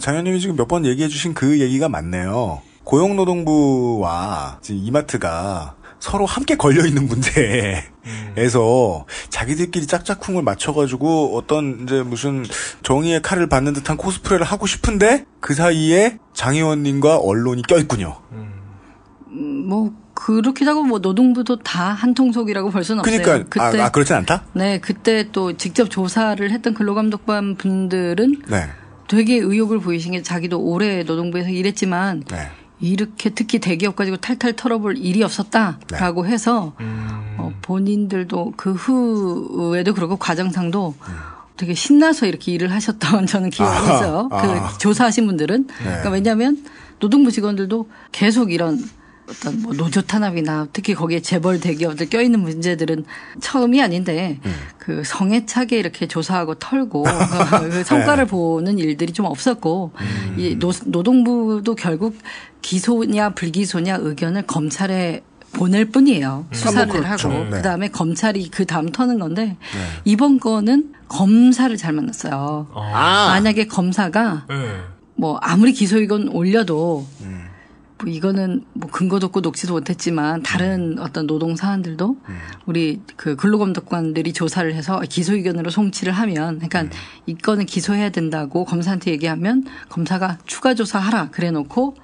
Speaker 2: 장현님이 지금 몇 번 얘기해주신 그 얘기가 맞네요. 고용노동부와 이마트가 서로 함께 걸려있는 문제에서 자기들끼리 짝짝꿍을 맞춰가지고 어떤 이제 무슨 정의의 칼을 받는 듯한 코스프레를 하고 싶은데 그 사이에 장 의원님과 언론이 껴있군요.
Speaker 5: 뭐 그렇기도 하고 뭐 노동부도 다 한통속이라고 볼 수는 없어요.
Speaker 2: 그러니까 그때, 그렇진 않다?
Speaker 5: 네, 그때 또 직접 조사를 했던 근로감독관 분들은 되게 의욕을 보이신 게 자기도 오래 노동부에서 일했지만 이렇게 특히 대기업 가지고 탈탈 털어볼 일이 없었다라고 해서 본인들도 그 후에도 그렇고 과장상도 되게 신나서 이렇게 일을 하셨던 저는 기억이 있어요. 그 조사하신 분들은. 그러니까 왜냐하면 노동부 직원들도 계속 이런 어떤 뭐 노조 탄압이나 특히 거기에 재벌 대기업들 껴있는 문제들은 처음이 아닌데 그 성애차게 이렇게 조사하고 털고 그 성과를 보는 일들이 좀 없었고 이 노동부도 결국 기소냐 불기소냐 의견을 검찰에 보낼 뿐이에요. 수사를 하고 그다음에 검찰이 그 다음 터는 건데 이번 거는 검사를 잘 만났어요. 만약에 검사가 뭐 아무리 기소 의견 올려도 뭐 이거는 뭐 근거도 없고 녹지도 못했지만 다른 어떤 노동 사안들도 우리 그 근로감독관들이 조사를 해서 기소 의견으로 송치를 하면 그러니까 이거는 기소해야 된다고 검사한테 얘기하면 검사가 추가 조사하라 그래놓고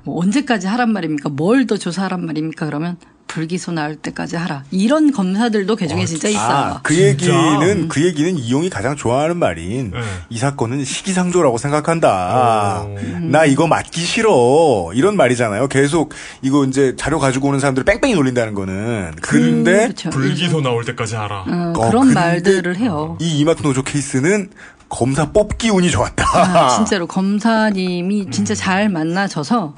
Speaker 5: 뭐 언제까지 하란 말입니까? 뭘 더 조사하란 말입니까? 그러면 불기소 나올 때까지 하라. 이런 검사들도 개중에 진짜 있어요.
Speaker 2: 그 얘기는 이용이 가장 좋아하는 말인 이 사건은 시기상조라고 생각한다. 나 이거 맞기 싫어. 이런 말이잖아요. 계속 이거 이제 자료 가지고 오는 사람들을 뺑뺑이 놀린다는 거는. 근데
Speaker 5: 그렇죠.
Speaker 3: 불기소 나올 때까지 하라.
Speaker 5: 그런 말들을 해요.
Speaker 2: 이 이마트 노조 케이스는 검사 뽑기 운이 좋았다.
Speaker 5: 진짜로 검사님이 진짜 잘 만나져서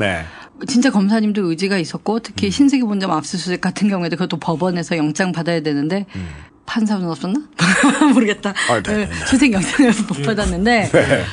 Speaker 5: 진짜 검사님도 의지가 있었고 특히 신세계 본점 압수수색 같은 경우에도 그것도 법원에서 영장 받아야 되는데 판사는 없었나? 모르겠다. 수색 영장을 못 받았는데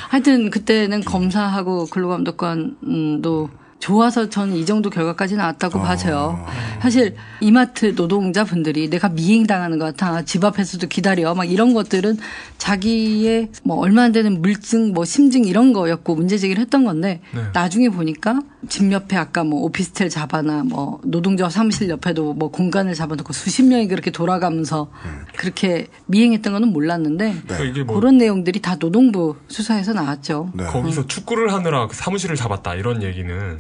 Speaker 5: 하여튼 그때는 검사하고 근로감독관도 좋아서 저는 이 정도 결과까지 나왔다고 봐져요. 사실 이마트 노동자분들이 내가 미행당하는 것 같아. 집 앞에서도 기다려. 막 이런 것들은 자기의 뭐 얼마 안 되는 물증 뭐 심증 이런 거였고 문제제기를 했던 건데 나중에 보니까 집 옆에 아까 뭐 오피스텔 잡아나 뭐 노동자 사무실 옆에도 뭐 공간을 잡아놓고 수십 명이 그렇게 돌아가면서 그렇게 미행했던 거는 몰랐는데
Speaker 3: 이게 뭐
Speaker 5: 그런 내용들이 다 노동부 수사에서 나왔죠.
Speaker 3: 거기서 축구를 하느라 그 사무실을 잡았다 이런 얘기는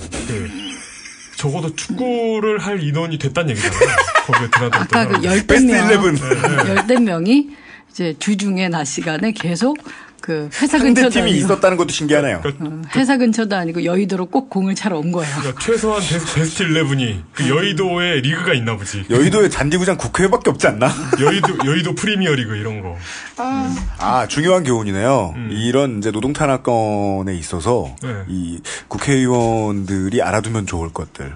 Speaker 3: 적어도 축구를 할 인원이 됐다는 얘기잖아요. 거기에 드나들었던
Speaker 5: 아까 그 열댓 명이 이제 주중에 낮 시간에 계속 그 회사 근처도
Speaker 2: 팀이 있었다는 것도 신기하네요.
Speaker 5: 회사 근처도 아니고 여의도로 꼭 공을 차러 온 거예요.
Speaker 3: 그러니까 최소한 베스트 11이 그 여의도에 리그가 있나 보지.
Speaker 2: 여의도에 잔디구장 국회밖에 없지 않나?
Speaker 3: 여의도 프리미어 리그 이런 거.
Speaker 2: 중요한 교훈이네요. 이런 이제 노동 탄압건에 있어서 이 국회의원들이 알아두면 좋을 것들.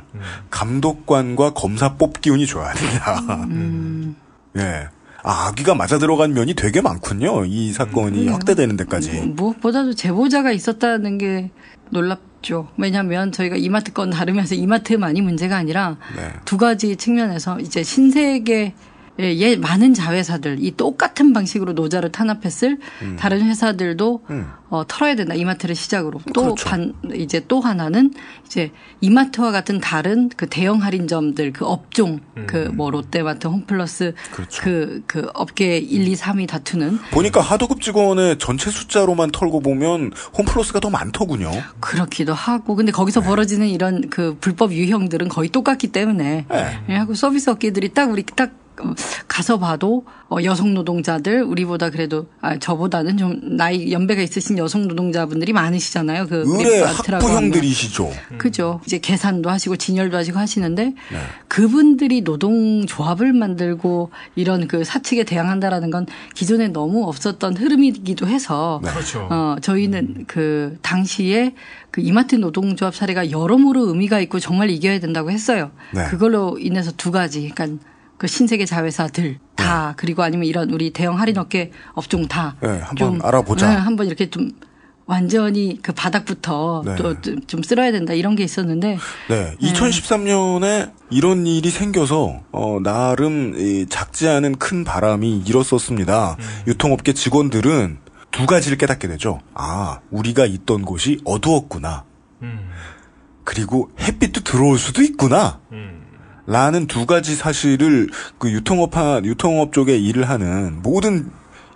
Speaker 2: 감독관과 검사 뽑기 운이 좋아야 된다. 아기가 맞아 들어간 면이 되게 많군요. 이 사건이 확대되는 데까지.
Speaker 5: 무엇보다도 제보자가 있었다는 게 놀랍죠. 왜냐하면 저희가 이마트 건 다루면서 이마트만이 문제가 아니라 두 가지 측면에서 이제 신세계 많은 자회사들 이 똑같은 방식으로 노자를 탄압했을 다른 회사들도 털어야 된다. 이마트를 시작으로. 이제 또 하나는 이제 이마트와 같은 다른 그 대형 할인점들 그 업종 그 뭐 롯데마트, 홈플러스 그 업계 1, 2, 3위 다투는
Speaker 2: 보니까 하도급 직원의 전체 숫자로만 털고 보면 홈플러스가 더 많더군요.
Speaker 5: 그렇기도 하고 근데 거기서 벌어지는 이런 그 불법 유형들은 거의 똑같기 때문에 하고 서비스 업계들이 우리 가서 봐도 여성 노동자들 우리보다 그래도 저보다는 좀 나이 연배가 있으신 여성 노동자분들이 많으시잖아요. 그
Speaker 2: 의뢰 학부형들이시죠.
Speaker 5: 그죠. 이제 계산도 하시고 진열도 하시고 하시는데 그분들이 노동조합을 만들고 이런 그 사측에 대항한다라는 건 기존에 너무 없었던 흐름이기도 해서 저희는 그 당시에 그 이마트 노동조합 사례가 여러모로 의미가 있고 정말 이겨야 된다고 했어요. 그걸로 인해서 두 가지. 그러니까 그 신세계 자회사들 다 그리고 아니면 이런 우리 대형 할인업계 업종 다
Speaker 2: 한번 알아보자.
Speaker 5: 한번 이렇게 좀 완전히 그 바닥부터
Speaker 2: 네.
Speaker 5: 또 좀 쓸어야 된다 이런 게 있었는데.
Speaker 2: 네. 2013년에 이런 일이 생겨서 나름 작지 않은 큰 바람이 일었었습니다. 유통업계 직원들은 두 가지를 깨닫게 되죠. 아, 우리가 있던 곳이 어두웠구나. 그리고 햇빛도 들어올 수도 있구나. 라는 두 가지 사실을 그 유통업 쪽에 일을 하는 모든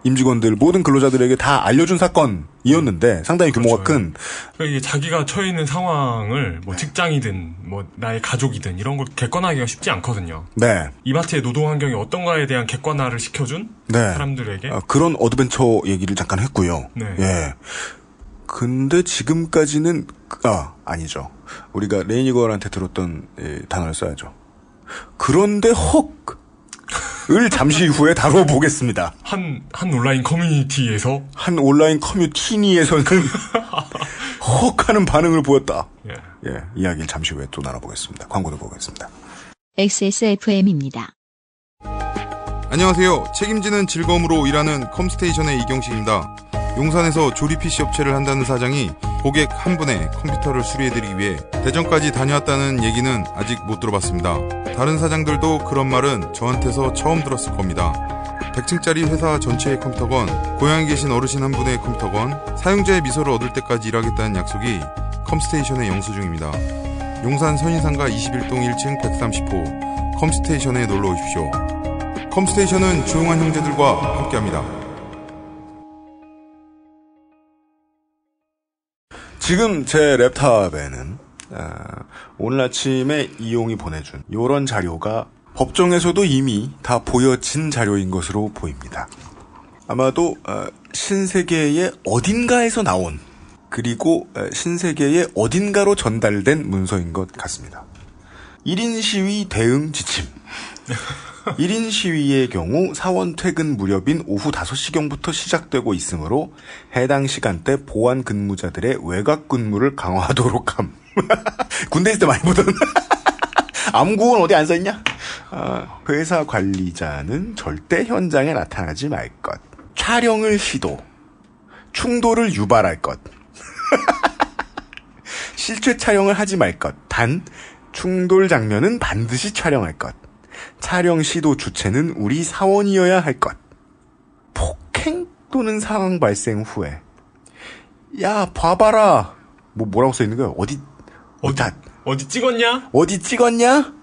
Speaker 2: 임직원들, 모든 근로자들에게 다 알려준 사건이었는데 상당히 규모가 큰.
Speaker 3: 그러니까 이게 자기가 처해 있는 상황을 뭐 직장이든 뭐 나의 가족이든 이런 걸 객관화하기가 쉽지 않거든요.
Speaker 2: 네.
Speaker 3: 이마트의 노동 환경이 어떤가에 대한 객관화를 시켜준
Speaker 2: 네.
Speaker 3: 사람들에게
Speaker 2: 그런 어드벤처 얘기를 잠깐 했고요.
Speaker 3: 네.
Speaker 2: 예. 근데 지금까지는 아니죠. 우리가 레이니걸한테 들었던 단어를 써야죠. 그런데 헉을 잠시 후에 다뤄보겠습니다.
Speaker 3: 한 온라인 커뮤니티에서는
Speaker 2: 헉하는 반응을 보였다.
Speaker 3: 예.
Speaker 2: 예, 이야기를 잠시 후에 또 나눠보겠습니다. 광고 듣고 오겠습니다.
Speaker 1: XSFM입니다.
Speaker 10: 안녕하세요. 책임지는 즐거움으로 일하는 컴스테이션의 이경식입니다. 용산에서 조립 PC 업체를 한다는 사장이 고객 한 분의 컴퓨터를 수리해드리기 위해 대전까지 다녀왔다는 얘기는 아직 못 들어봤습니다. 다른 사장들도 그런 말은 저한테서 처음 들었을 겁니다. 100층짜리 회사 전체의 컴퓨터건, 고향에 계신 어르신 한 분의 컴퓨터건, 사용자의 미소를 얻을 때까지 일하겠다는 약속이 컴스테이션의 영수증입니다. 용산 선인상가 21동 1층 130호 컴스테이션에 놀러 오십시오. 컴스테이션은 조용한 형제들과 함께합니다.
Speaker 2: 지금 제 랩탑에는 오늘 아침에 이용이 보내준 요런 자료가 법정에서도 이미 다 보여진 자료인 것으로 보입니다. 아마도 신세계의 어딘가에서 나온, 그리고 신세계의 어딘가로 전달된 문서인 것 같습니다. 1인 시위 대응 지침. 1인 시위의 경우 사원 퇴근 무렵인 오후 5시경부터 시작되고 있으므로 해당 시간대 보안 근무자들의 외곽 근무를 강화하도록 함. 군대 있을 때 많이 보던. 암구는 어디 안 써있냐? 회사 관리자는 절대 현장에 나타나지 말 것. 촬영을 시도. 충돌을 유발할 것. 실제 촬영을 하지 말 것. 단 충돌 장면은 반드시 촬영할 것. 촬영 시도 주체는 우리 사원이어야 할 것. 폭행 또는 상황 발생 후에 야 봐봐라 뭐라고 써 있는 거야?
Speaker 3: 어디 찍었냐?
Speaker 2: 어디 찍었냐?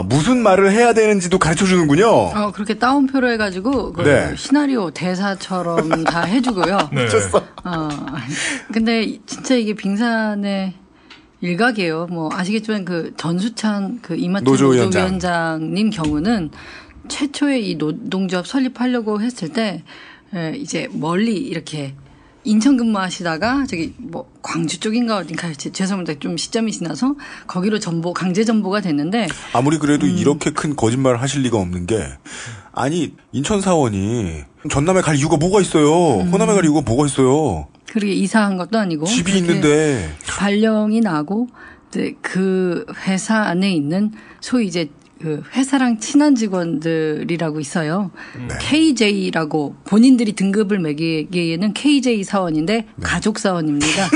Speaker 2: 무슨 말을 해야 되는지도 가르쳐 주는군요.
Speaker 5: 그렇게 따옴표로 해가지고
Speaker 2: 네.
Speaker 5: 시나리오 대사처럼 다 해주고요.
Speaker 3: 네.
Speaker 2: 미쳤어.
Speaker 5: 근데 진짜 이게 빙산의 일각이에요. 뭐 아시겠지만 그 전수찬 그 이마트 노조위원장님 경우는 최초에 이 노동조합 설립하려고 했을 때 이제 멀리 이렇게 인천 근무하시다가 저기 뭐 광주 쪽인가 어딘가 죄송합니다. 좀 시점이 지나서 거기로 강제 전보가 됐는데
Speaker 2: 아무리 그래도 이렇게 큰 거짓말을 하실 리가 없는 게 아니 인천 사원이 전남에 갈 이유가 뭐가 있어요. 호남에 갈 이유가 뭐가 있어요.
Speaker 5: 그렇게 이사한 것도 아니고
Speaker 2: 집이 있는데
Speaker 5: 발령이 나고 그 회사 안에 있는 소위 이제 그 회사랑 친한 직원들이라고 있어요. 네. KJ라고 본인들이 등급을 매기기에는 KJ 사원인데 가족 사원입니다.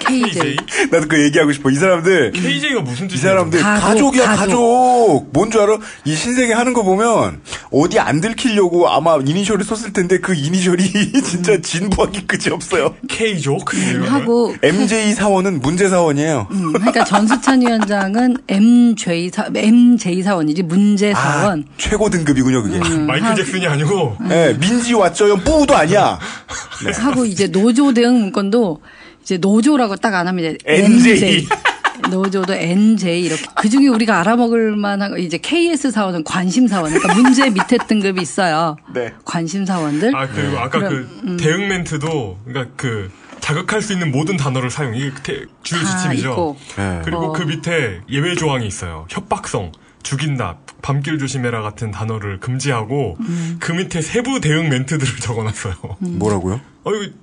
Speaker 5: KJ.
Speaker 2: 나도 그 얘기하고 싶어. 이 사람들.
Speaker 3: KJ가 무슨 뜻이야?
Speaker 2: 이 사람들 가족이야, 가족. 뭔 줄 알아? 이 신세계 하는 거 보면 어디 안 들키려고 아마 이니셜을 썼을 텐데 그 이니셜이 진짜 진부하기 끝이 없어요.
Speaker 3: K족?
Speaker 5: 하고.
Speaker 2: MJ 사원은 문제 사원이에요.
Speaker 5: 그러니까 전수찬 위원장은 MJ 사원이지 문제 사원.
Speaker 2: 최고 등급이군요, 그게.
Speaker 3: 마이클 잭슨이 아니고.
Speaker 2: 네, 민지 왔죠요. 뿌도 아니야.
Speaker 5: 네. 하고 이제 노조 대응 문건도 이제 노조라고 딱 안 합니다.
Speaker 2: NJ.
Speaker 5: 노조도 NJ 이렇게. 그 중에 우리가 알아먹을 만한 이제 KS 사원은 관심 사원. 그러니까 문제 밑에 등급이 있어요.
Speaker 2: 네.
Speaker 5: 관심 사원들.
Speaker 3: 그리고 아까 대응 멘트도 그러니까 자극할 수 있는 모든 단어를 사용. 이게 주요 지침이죠.
Speaker 2: 네.
Speaker 3: 그리고 그 밑에 예외 조항이 있어요. 협박성, 죽인다, 밤길 조심해라 같은 단어를 금지하고 그 밑에 세부 대응 멘트들을 적어놨어요.
Speaker 2: 뭐라고요?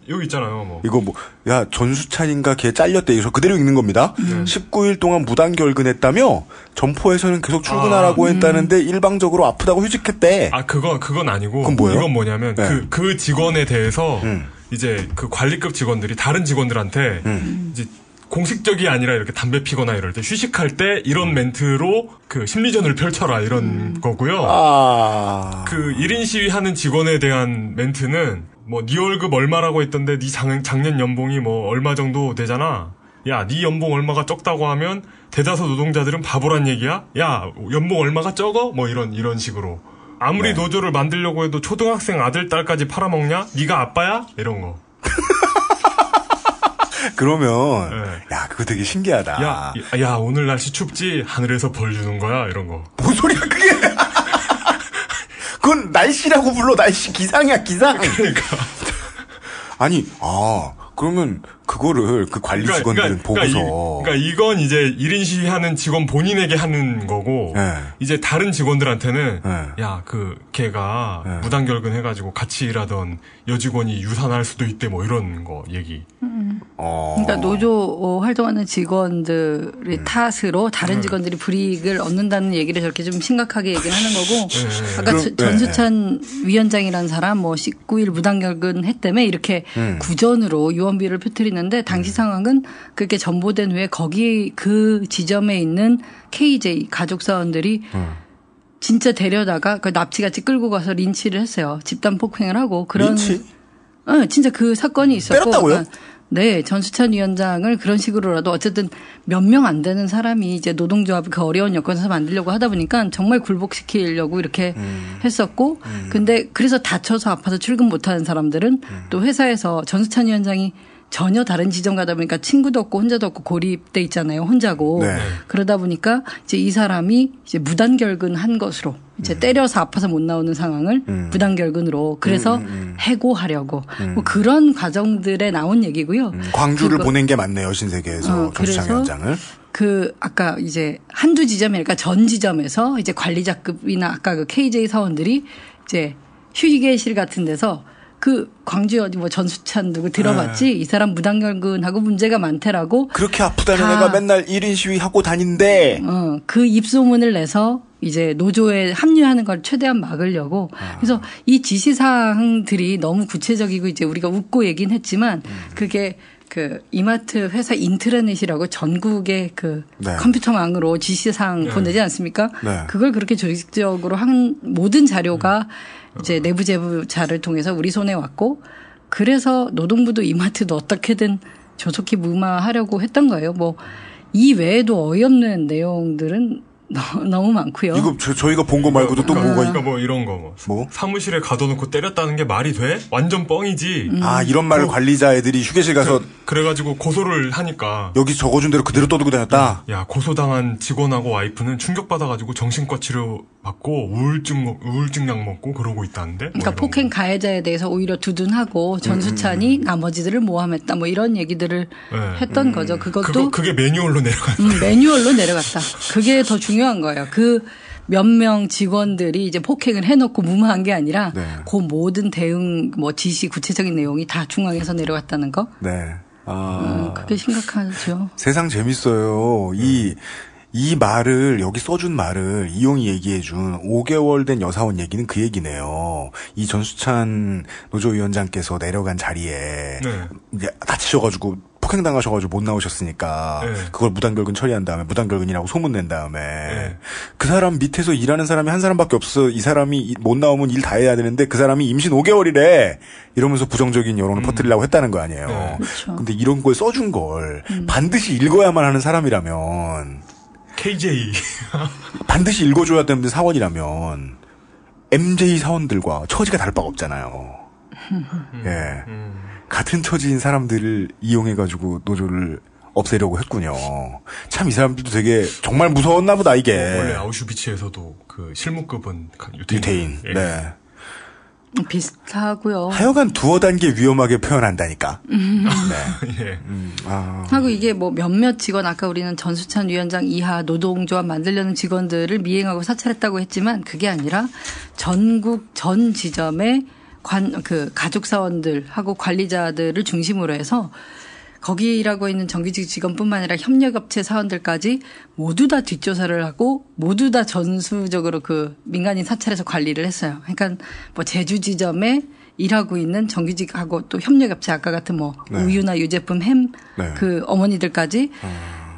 Speaker 3: 여기 있잖아요. 뭐.
Speaker 2: 이거 전수찬인가 걔 잘렸대. 이거 그대로 읽는 겁니다. 19일 동안 무단 결근했다며 점포에서는 계속 출근하라고 했다는데 일방적으로 아프다고 휴직했대.
Speaker 3: 그건 아니고.
Speaker 2: 그건 뭐예요?
Speaker 3: 이건 뭐냐면
Speaker 2: 네.
Speaker 3: 그 직원에 대해서 이제 그 관리급 직원들이 다른 직원들한테 이제 공식적이 아니라 이렇게 담배 피거나 이럴 때 휴식할 때 이런 멘트로 그 심리전을 펼쳐라 이런 거고요. 그 1인 시위하는 직원에 대한 멘트는 뭐 네 월급 얼마라고 했던데 네 작년 연봉이 뭐 얼마 정도 되잖아. 야, 네 연봉 얼마가 적다고 하면 대다수 노동자들은 바보란 얘기야? 야, 연봉 얼마가 적어? 뭐 이런 식으로. 아무리 노조를 만들려고 해도 초등학생 아들 딸까지 팔아먹냐? 네가 아빠야? 이런 거.
Speaker 2: 그러면 야, 그거 되게 신기하다.
Speaker 3: 야, 오늘 날씨 춥지? 하늘에서 벌 주는 거야? 이런 거.
Speaker 2: 뭔 소리야 그게? 그건 날씨라고 불러. 날씨 기상이야, 기상.
Speaker 3: 그러니까.
Speaker 2: 아니, 그러면 그거를 그 관리 직원들은 보고서.
Speaker 3: 그러니까 이건 이제 1인 시위하는 직원 본인에게 하는 거고, 이제 다른 직원들한테는, 야, 걔가 무단결근 해가지고 같이 일하던 여직원이 유산할 수도 있대, 뭐 이런 거 얘기.
Speaker 5: 그러니까 노조 활동하는 직원들의 탓으로 다른 직원들이 불이익을 얻는다는 얘기를 저렇게 좀 심각하게 얘기를 하는 거고, 아까 전수찬 위원장이라는 사람 뭐 19일 무단결근 했다며 이렇게 구전으로 유언비를 펴뜨리는데 당시 상황은 그렇게 전보된 후에 거기 그 지점에 있는 KJ 가족사원들이 진짜 데려다가 그 납치같이 끌고 가서 린치를 했어요. 집단 폭행을 하고 그런.
Speaker 2: 린치?
Speaker 5: 진짜 그 사건이 있었고.
Speaker 2: 때렸다고요?
Speaker 5: 네, 전수찬 위원장을 그런 식으로라도 어쨌든 몇 명 안 되는 사람이 이제 노동조합 그 어려운 여건에서 만들려고 하다 보니까 정말 굴복시키려고 이렇게 했었고, 근데 그래서 다쳐서 아파서 출근 못하는 사람들은 또 회사에서 전수찬 위원장이 전혀 다른 지점 가다 보니까 친구도 없고 혼자도 없고 고립돼 있잖아요. 혼자고. 그러다 보니까 이제 이 사람이 이제 무단결근 한 것으로 이제 때려서 아파서 못 나오는 상황을 무단결근으로 그래서 해고하려고 뭐 그런 과정들에 나온 얘기고요.
Speaker 2: 광주를 보낸 게 맞네요. 신세계에서 전수찬 위원장을.
Speaker 5: 아까 이제 한두 지점이니까 전 지점에서 이제 관리자급이나 아까 그 KJ 사원들이 이제 휴게실 같은 데서 그 광주 어디 뭐 전수찬 누구 들어봤지? 이 사람 무단결근하고 문제가 많대라고.
Speaker 2: 그렇게 아프다는 애가 맨날 1인 시위 하고 다닌대.
Speaker 5: 그 입소문을 내서 이제 노조에 합류하는 걸 최대한 막으려고. 그래서 이 지시사항들이 너무 구체적이고 이제 우리가 웃고 얘기는 했지만 그게 그 이마트 회사 인트라넷이라고 전국의 그 컴퓨터망으로 지시사항 보내지 않습니까? 그걸 그렇게 조직적으로 한 모든 자료가 이제 내부 제보자를 통해서 우리 손에 왔고, 그래서 노동부도 이마트도 어떻게든 조속히 무마하려고 했던 거예요. 뭐 이 외에도 어이없는 내용들은 너무 많고요.
Speaker 2: 이거 저희가 본 거 말고도 또 뭐가
Speaker 3: 그러니까 뭐 이런 거 뭐 사무실에 가둬놓고 때렸다는 게 말이 돼? 완전 뻥이지.
Speaker 2: 이런 말을 관리자 애들이 휴게실 가서
Speaker 3: 그래가지고 고소를 하니까
Speaker 2: 여기 적어준 대로 그대로 떠들고 다녔다.
Speaker 3: 야, 고소당한 직원하고 와이프는 충격받아가지고 정신과 치료 받고 우울증약 먹고 그러고 있다는데.
Speaker 5: 그러니까 폭행 가해자에 대해서 오히려 두둔하고 전수찬이 나머지들을 모함했다 뭐 이런 얘기들을 했던 거죠.
Speaker 3: 그게 매뉴얼로 내려갔다.
Speaker 5: 매뉴얼로 내려갔다. 그게 더 중요한 거예요. 그 몇 명 직원들이 이제 폭행을 해놓고 무마한 게 아니라 그 모든 대응 뭐 지시 구체적인 내용이 다 중앙에서 내려갔다는 거. 그게 심각하죠.
Speaker 2: 세상 재밌어요. 이 말을, 여기 써준 말을 이용이 얘기해준 5개월 된 여사원 얘기는 그 얘기네요. 이 전수찬 노조위원장께서 내려간 자리에 이제 다치셔가지고 폭행당하셔가지고 못 나오셨으니까 그걸 무단결근 처리한 다음에 무단결근이라고 소문낸 다음에 그 사람 밑에서 일하는 사람이 한 사람밖에 없어. 이 사람이 못 나오면 일 다 해야 되는데 그 사람이 임신 5개월이래. 이러면서 부정적인 여론을 퍼뜨리려고 했다는 거 아니에요.
Speaker 5: 그렇죠.
Speaker 2: 근데 이런 걸 써준 걸 반드시 읽어야만 하는 사람이라면
Speaker 3: KJ
Speaker 2: 반드시 읽어줘야 되는 사원이라면 MJ 사원들과 처지가 다를 바가 없잖아요. 같은 처지인 사람들을 이용해가지고 노조를 없애려고 했군요. 참 이 사람들도 되게 정말 무서웠나 보다 이게.
Speaker 3: 원래 아우슈비츠에서도 그 실무급은
Speaker 2: 유태인.
Speaker 5: 비슷하고요.
Speaker 2: 하여간 두어 단계 위험하게 표현한다니까.
Speaker 5: 하고 이게 뭐 몇몇 직원 아까 우리는 전수찬 위원장 이하 노동조합 만들려는 직원들을 미행하고 사찰했다고 했지만 그게 아니라 전국 전 지점의 그 가족사원들하고 관리자들을 중심으로 해서 거기 일하고 있는 정규직 직원뿐만 아니라 협력업체 사원들까지 모두 다 뒷조사를 하고 모두 다 전수적으로 그 민간인 사찰에서 관리를 했어요. 그러니까 뭐 제주 지점에 일하고 있는 정규직하고 또 협력업체 아까 같은 뭐
Speaker 2: 네.
Speaker 5: 우유나 유제품 햄
Speaker 2: 네.
Speaker 5: 그 어머니들까지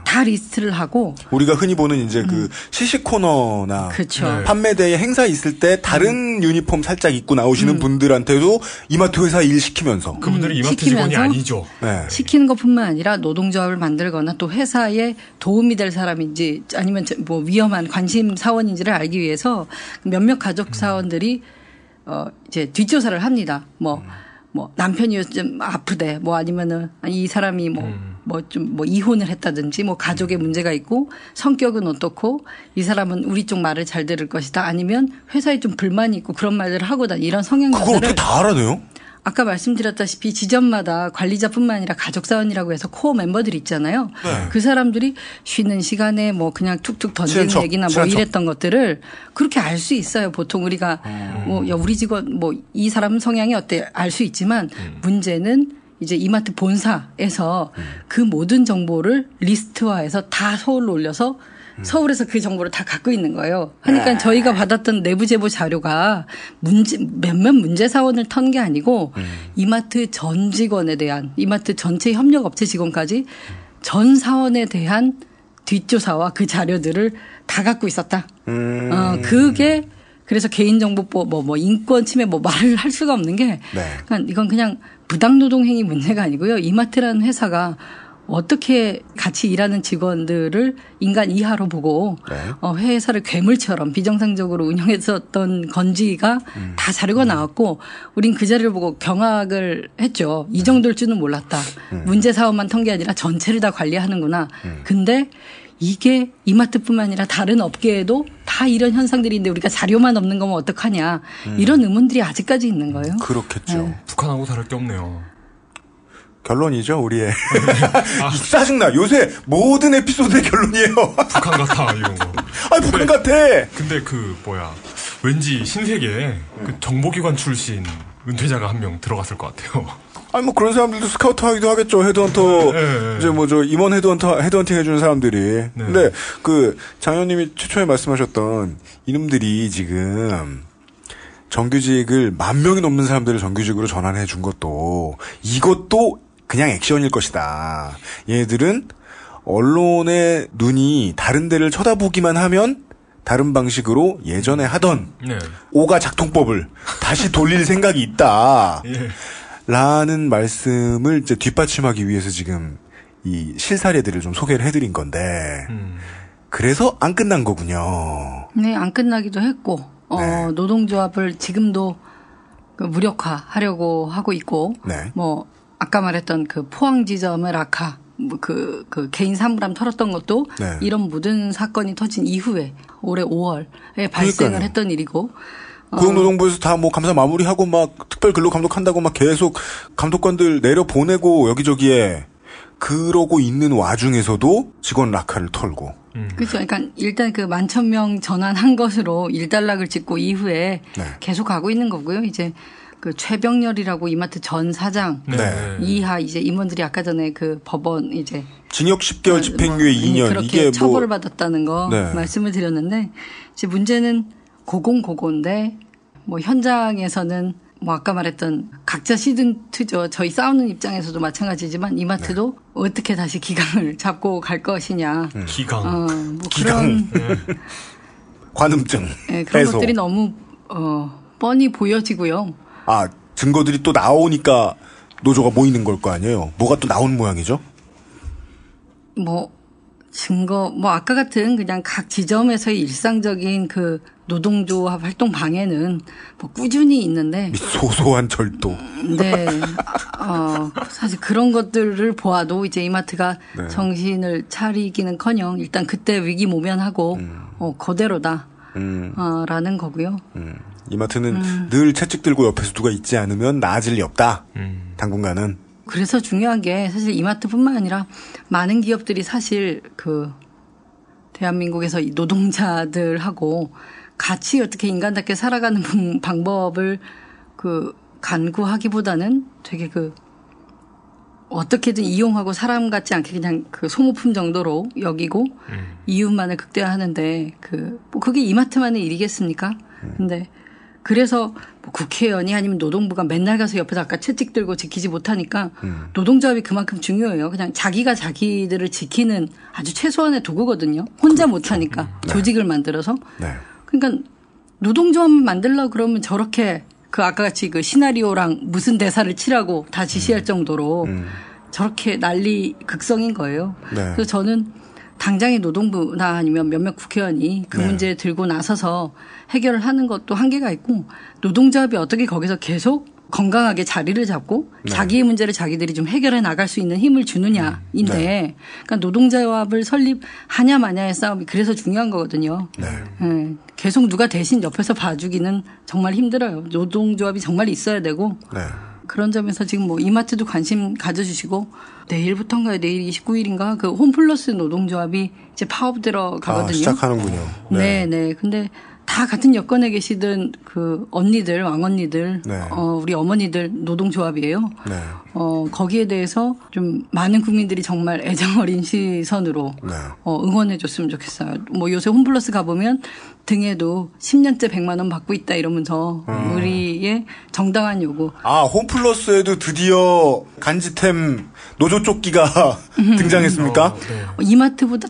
Speaker 5: 다 리스트를 하고
Speaker 2: 우리가 흔히 보는 이제 그 시식 코너나
Speaker 5: 그쵸.
Speaker 3: 네.
Speaker 2: 판매대회 행사 있을 때 다른 유니폼 살짝 입고 나오시는 분들한테도 이마트 회사 일 시키면서
Speaker 3: 그분들이 이마트 직원이
Speaker 5: 시키면서
Speaker 3: 아니죠.
Speaker 2: 네.
Speaker 5: 시키는 것뿐만 아니라 노동조합을 만들거나 또 회사에 도움이 될 사람인지 아니면 뭐 위험한 관심 사원인지를 알기 위해서 몇몇 가족 사원들이 이제 뒷조사를 합니다. 뭐 남편이 요즘 아프대. 뭐 아니면은 이 사람이 뭐 이혼을 했다든지 뭐 가족에 문제가 있고 성격은 어떻고 이 사람은 우리 쪽 말을 잘 들을 것이다. 아니면 회사에 좀 불만이 있고 그런 말들을 하고 다니 이런 성향
Speaker 2: 그걸
Speaker 5: 조사를
Speaker 2: 어떻게 다 알아내요?
Speaker 5: 아까 말씀드렸다시피 지점마다 관리자뿐만 아니라 가족사원이라고 해서 코어 멤버들이 있잖아요.
Speaker 2: 네.
Speaker 5: 그 사람들이 쉬는 시간에 뭐 그냥 툭툭 던지는
Speaker 2: 친한 척,
Speaker 5: 얘기나 뭐
Speaker 2: 친한 척.
Speaker 5: 이랬던 것들을 그렇게 알 수 있어요. 보통 우리가 뭐 야, 우리 직원 뭐 이 사람 성향이 어때 알 수 있지만 문제는 이제 이마트 본사에서 그 모든 정보를 리스트화해서 다 서울로 올려서 서울에서 그 정보를 다 갖고 있는 거예요. 그러니까 저희가 받았던 내부 제보 자료가 몇몇 문제 사원을 턴 게 아니고 이마트 전 직원에 대한 이마트 전체 협력업체 직원까지 전 사원에 대한 뒷조사와 그 자료들을 다 갖고 있었다. 그게 그래서 개인정보법 뭐 인권 침해 뭐 말을 할 수가 없는 게 그러니까 이건 그냥 부당노동행위 문제가 아니고요. 이마트라는 회사가 어떻게 같이 일하는 직원들을 인간 이하로 보고 회사를 괴물처럼 비정상적으로 운영했었던 건지가 다 자료가 나왔고 우린 그 자료를 보고 경악을 했죠. 이 정도일 줄은 몰랐다. 문제 사업만 턴 게 아니라 전체를 다 관리하는구나. 근데 이게 이마트뿐만 아니라 다른 업계에도 다 이런 현상들이 있는데 우리가 자료만 없는 거면 어떡하냐. 이런 의문들이 아직까지 있는 거예요.
Speaker 2: 그렇겠죠.
Speaker 5: 네.
Speaker 3: 북한하고 다를 게 없네요.
Speaker 2: 결론이죠, 우리의. 짜증나. 요새 모든 에피소드의 결론이에요.
Speaker 3: 북한 같아, 이런 거.
Speaker 2: 아니, 북한 같아!
Speaker 3: 근데 왠지 신세계에 그 정보기관 출신 은퇴자가 한 명 들어갔을 것 같아요.
Speaker 2: 아니, 뭐 그런 사람들도 스카우트 하기도 하겠죠. 헤드헌터,
Speaker 3: 네.
Speaker 2: 이제 임원 헤드헌팅 해주는 사람들이. 네. 근데 장현님이 최초에 말씀하셨던 이놈들이 지금 정규직을 10,000명이 넘는 사람들을 정규직으로 전환해 준 것도 이것도 그냥 액션일 것이다. 얘네들은 언론의 눈이 다른 데를 쳐다보기만 하면 다른 방식으로 예전에 하던 오가 작통법을 다시 돌릴 생각이 있다. 라는 말씀을 이제 뒷받침하기 위해서 지금 이 실사례들을 좀 소개를 해드린 건데 그래서 안 끝난 거군요.
Speaker 5: 네, 안 끝나기도 했고 노동조합을 지금도 무력화하려고 하고 있고 뭐 아까 말했던 그 포항 지점의 라카 그 개인 사물함 털었던 것도 이런 모든 사건이 터진 이후에 올해 5월에 발생을 했던 일이고
Speaker 2: 고용노동부에서 다 뭐 감사 마무리하고 막 특별 근로 감독한다고 막 계속 감독관들 내려 보내고 여기저기에 그러고 있는 와중에서도 직원 라카를 털고.
Speaker 5: 그렇죠. 그러니까 일단 그 11,000명 전환한 것으로 일단락을 짓고 이후에 계속 가고 있는 거고요. 이제 그 최병렬이라고 이마트 전 사장 이하 이제 임원들이 아까 전에 그 법원 이제
Speaker 2: 징역 10개월 집행유예 2년
Speaker 5: 그렇게
Speaker 2: 이게
Speaker 5: 처벌을 받았다는 거 말씀을 드렸는데 이제 문제는 고공인데 뭐 현장에서는 뭐 아까 말했던 각자 시즌2죠. 저희 싸우는 입장에서도 마찬가지지만 이마트도 어떻게 다시 기강을 잡고 갈 것이냐.
Speaker 3: 기강.
Speaker 5: 뭐 기강.
Speaker 2: 관음증.
Speaker 5: 네, 그런 것들이 너무 뻔히 보여지고요.
Speaker 2: 아, 증거들이 또 나오니까 노조가 모이는 걸 거 아니에요. 뭐가 또 나오는 모양이죠?
Speaker 5: 증거, 아까 같은 그냥 각 지점에서의 일상적인 그 노동조합 활동 방해는 꾸준히 있는데.
Speaker 2: 소소한 절도.
Speaker 5: 네. 사실 그런 것들을 보아도 이제 이마트가 정신을 차리기는 커녕 일단 그때 위기 모면하고, 그대로다. 라는 거고요.
Speaker 2: 이마트는 늘 채찍 들고 옆에서 누가 있지 않으면 나아질 리 없다. 당분간은.
Speaker 5: 그래서 중요한 게 사실 이마트뿐만 아니라 많은 기업들이 사실 대한민국에서 이 노동자들하고 같이 어떻게 인간답게 살아가는 방법을 간구하기보다는 되게 어떻게든 이용하고 사람 같지 않게 그냥 소모품 정도로 여기고 이웃만을 극대화하는데 그게 이마트만의 일이겠습니까? 근데 그래서 뭐 국회의원이 아니면 노동부가 맨날 가서 옆에서 아까 채찍 들고 지키지 못하니까 노동조합이 그만큼 중요해요. 그냥 자기가 자기들을 지키는 아주 최소한의 도구거든요. 혼자 못하니까 조직을 만들어서. 그러니까 노동조합 만들려고 그러면 저렇게 그 아까 같이 그 시나리오랑 무슨 대사를 치라고 다 지시할 정도로 저렇게 난리 극성인 거예요. 그래서 저는 당장의 노동부나 아니면 몇몇 국회의원이 그 문제 들고 나서서 해결을 하는 것도 한계가 있고 노동조합이 어떻게 거기서 계속 건강하게 자리를 잡고 자기의 문제를 자기들이 좀 해결해 나갈 수 있는 힘을 주느냐인데 그러니까 노동조합을 설립하냐 마냐의 싸움이 그래서 중요한 거거든요. 계속 누가 대신 옆에서 봐주기는 정말 힘들어요. 노동조합이 정말 있어야 되고 그런 점에서 지금 뭐 이마트도 관심 가져주시고 내일부터인가요? 내일 29일인가? 그 홈플러스 노동조합이 이제 파업 들어가거든요.
Speaker 2: 시작하는군요.
Speaker 5: 네. 근데 다 같은 여건에 계시던 그 언니들, 왕언니들, 우리 어머니들 노동조합이에요. 거기에 대해서 좀 많은 국민들이 정말 애정 어린 시선으로 응원해 줬으면 좋겠어요. 뭐 요새 홈플러스 가보면 등에도 10년째 100만 원 받고 있다 이러면서 우리의 정당한 요구.
Speaker 2: 홈플러스에도 드디어 간지템 노조조끼가 등장했습니까?
Speaker 5: 이마트보다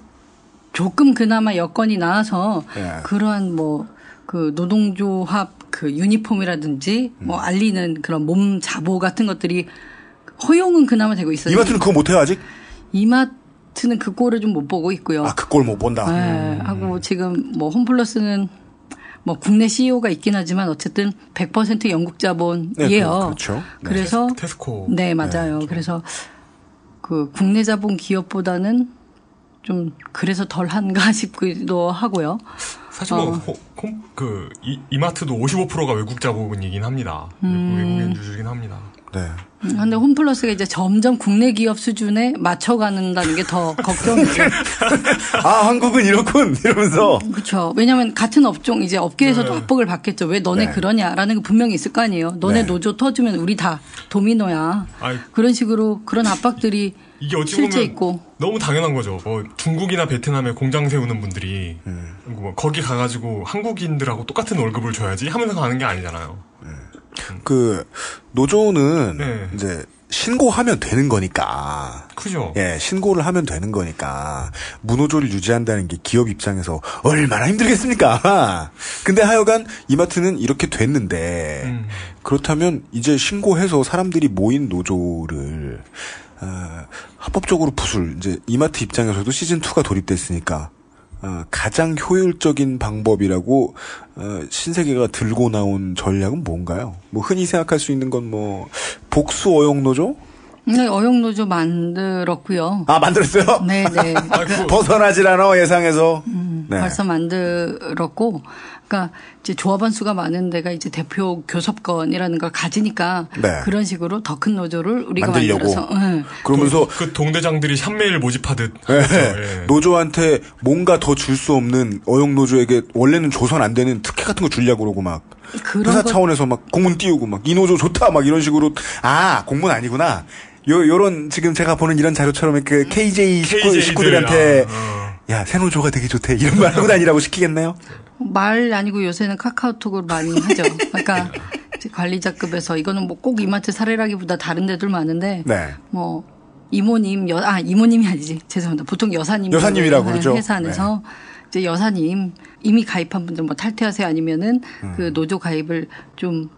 Speaker 5: 조금 그나마 여건이 나아서 그러한 뭐 그 노동조합 그 유니폼이라든지 뭐 알리는 그런 몸 자보 같은 것들이 허용은 그나마 되고 있어요.
Speaker 2: 이마트는 그거 못해요 아직?
Speaker 5: 이마트는 그 꼴을 좀 못 보고 있고요.
Speaker 2: 그 꼴 못 본다.
Speaker 5: 하고 지금 뭐 홈플러스는 뭐 국내 CEO가 있긴 하지만 어쨌든 100% 영국 자본이에요.
Speaker 2: 그렇죠.
Speaker 5: 그래서
Speaker 3: 테스코.
Speaker 5: 네 맞아요. 그래서 그 국내 자본 기업보다는 좀 그래서 덜한가 싶기도 하고요.
Speaker 3: 사실 이마트도 55%가 외국 자본이긴 합니다. 외국인 유주긴 합니다.
Speaker 5: 근데 홈플러스가 이제 점점 국내 기업 수준에 맞춰가는다는 게 더 걱정이죠.
Speaker 2: 한국은 이렇군 이러면서.
Speaker 5: 그렇죠. 왜냐하면 같은 업종 이제 업계에서도 압박을 받겠죠. 왜 너네 그러냐라는 거 분명히 있을 거 아니에요. 너네 노조 터주면 우리 다 도미노야. 그런 식으로 그런 압박들이
Speaker 3: 이게 어찌
Speaker 5: 실제
Speaker 3: 보면
Speaker 5: 있고.
Speaker 3: 너무 당연한 거죠. 중국이나 베트남에 공장 세우는 분들이 거기 가가지고 한국인들하고 똑같은 월급을 줘야지 하면서 가는 게 아니잖아요.
Speaker 2: 그 노조는 이제 신고하면 되는 거니까.
Speaker 3: 그죠.
Speaker 2: 신고를 하면 되는 거니까 무노조를 유지한다는 게 기업 입장에서 얼마나 힘들겠습니까? 근데 하여간 이마트는 이렇게 됐는데 그렇다면 이제 신고해서 사람들이 모인 노조를 합법적으로 이제 이마트 입장에서도 시즌2가 돌입됐으니까 가장 효율적인 방법이라고 신세계가 들고 나온 전략은 뭔가요? 뭐 흔히 생각할 수 있는 건 뭐 복수 어용노조?
Speaker 5: 네, 어용노조 만들었고요.
Speaker 2: 만들었어요?
Speaker 5: 네네.
Speaker 2: 벗어나질 않아 예상에서.
Speaker 5: 벌써 만들었고, 그러니까 이제 조합원 수가 많은 데가 이제 대표 교섭권이라는 걸 가지니까 그런 식으로 더 큰 노조를 우리가
Speaker 2: 만들려고.
Speaker 5: 만들어서.
Speaker 3: 그러면서 그 동대장들이 샵메일 모집하듯.
Speaker 2: 노조한테 뭔가 더 줄 수 없는 어용노조에게 원래는 조선 안 되는 특혜 같은 거 주려고 그러고 막. 회사 차원에서 막 공문 띄우고 막 이 노조 좋다 막 이런 식으로. 공문 아니구나. 요런 지금 제가 보는 이런 자료처럼 그 KJ 식구들한테 야, 새 노조가 되게 좋대. 이런 말 하고 다니라고 시키겠네요?
Speaker 5: 말 아니고 요새는 카카오톡을 많이 하죠. 그러니까 관리자급에서 이거는 뭐 꼭 이마트 사례라기보다 다른 데들 많은데 뭐 이모님, 이모님이 아니지. 죄송합니다. 보통
Speaker 2: 여사님이라고 그러죠.
Speaker 5: 회사 안에서 이제 여사님 이미 가입한 분들 뭐 탈퇴하세요 아니면은 그 노조 가입을 좀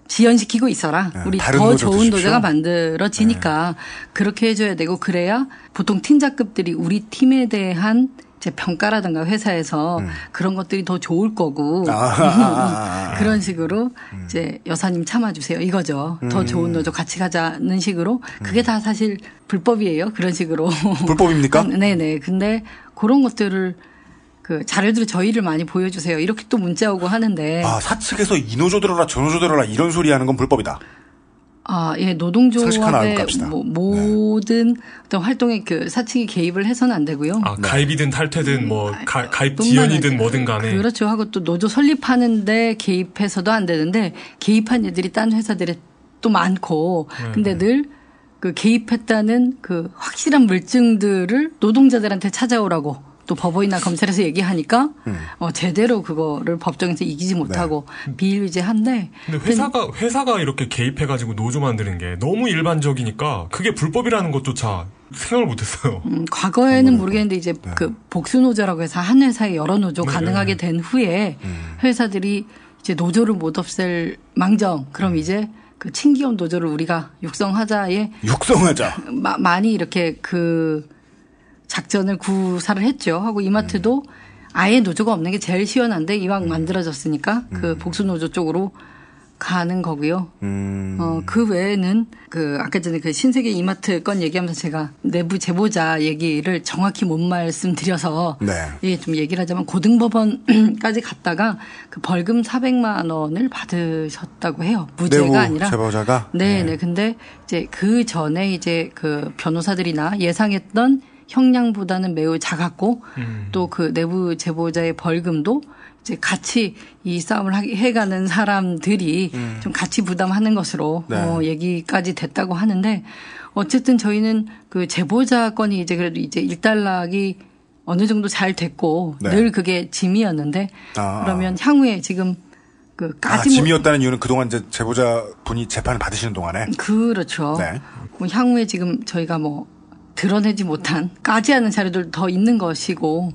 Speaker 5: 지연시키고 있어라. 우리 더 좋은 노조가 만들어지니까 그렇게 해줘야 되고 그래야 보통 팀장급들이 우리 팀에 대한 이제 평가라든가 회사에서 그런 것들이 더 좋을 거고 그런 식으로 이제 여사님 참아주세요 이거죠. 더 좋은 노조 같이 가자는 식으로 그게 다 사실 불법이에요. 그런 식으로.
Speaker 2: 불법입니까?
Speaker 5: 네네. 근데 그런 것들을 자료들을 저희를 많이 보여주세요. 이렇게 또 문자 오고 하는데.
Speaker 2: 사측에서 이 노조 들어라, 저 노조 들어라, 이런 소리 하는 건 불법이다.
Speaker 5: 노동조합의 모든 어떤 활동에 사측이 개입을 해서는 안 되고요.
Speaker 3: 가입이든 탈퇴든 가입 지연이든 뭐든 간에.
Speaker 5: 그렇죠. 하고 또 노조 설립하는데 개입해서도 안 되는데 개입한 애들이 딴 회사들에 또 많고. 근데 늘 개입했다는 확실한 물증들을 노동자들한테 찾아오라고. 또 법원이나 검찰에서 얘기하니까 제대로 그거를 법정에서 이기지 못하고 비일비재한데.
Speaker 3: 근데 회사가 이렇게 개입해가지고 노조 만드는 게 너무 일반적이니까 그게 불법이라는 것조차 생각을 못했어요.
Speaker 5: 과거에는 모르겠는데 이제 그 복수노조라고 해서 한 회사에 여러 노조 가능하게 된 후에 회사들이 이제 노조를 못 없앨 망정. 그럼 이제 그 친기업 노조를 우리가 육성하자. 많이 이렇게 그 작전을 구사를 했죠. 하고 이마트도 아예 노조가 없는 게 제일 시원한데 이왕 만들어졌으니까 그 복수노조 쪽으로 가는 거고요. 그 외에는 그 아까 전에 그 신세계 이마트 건 얘기하면서 제가 내부 제보자 얘기를 정확히 못 말씀드려서 예, 좀 얘기를 하자면 고등법원까지 갔다가 그 벌금 400만 원을 받으셨다고 해요. 무죄가
Speaker 2: 내부
Speaker 5: 아니라
Speaker 2: 제보자가.
Speaker 5: 네. 근데 이제 그 전에 이제 그 변호사들이나 예상했던 형량보다는 매우 작았고 또 그 내부 제보자의 벌금도 이제 같이 이 싸움을 해가는 사람들이 좀 같이 부담하는 것으로 얘기까지 됐다고 하는데 어쨌든 저희는 그 제보자 건이 이제 그래도 이제 일단락이 어느 정도 잘 됐고 늘 그게 짐이었는데 그러면 향후에 지금
Speaker 2: 짐이었다는 이유는 그동안 이제 제보자 분이 재판을 받으시는 동안에
Speaker 5: 그렇죠. 뭐 향후에 지금 저희가 뭐 드러내지 못한 까지 않은 자료들 더 있는 것이고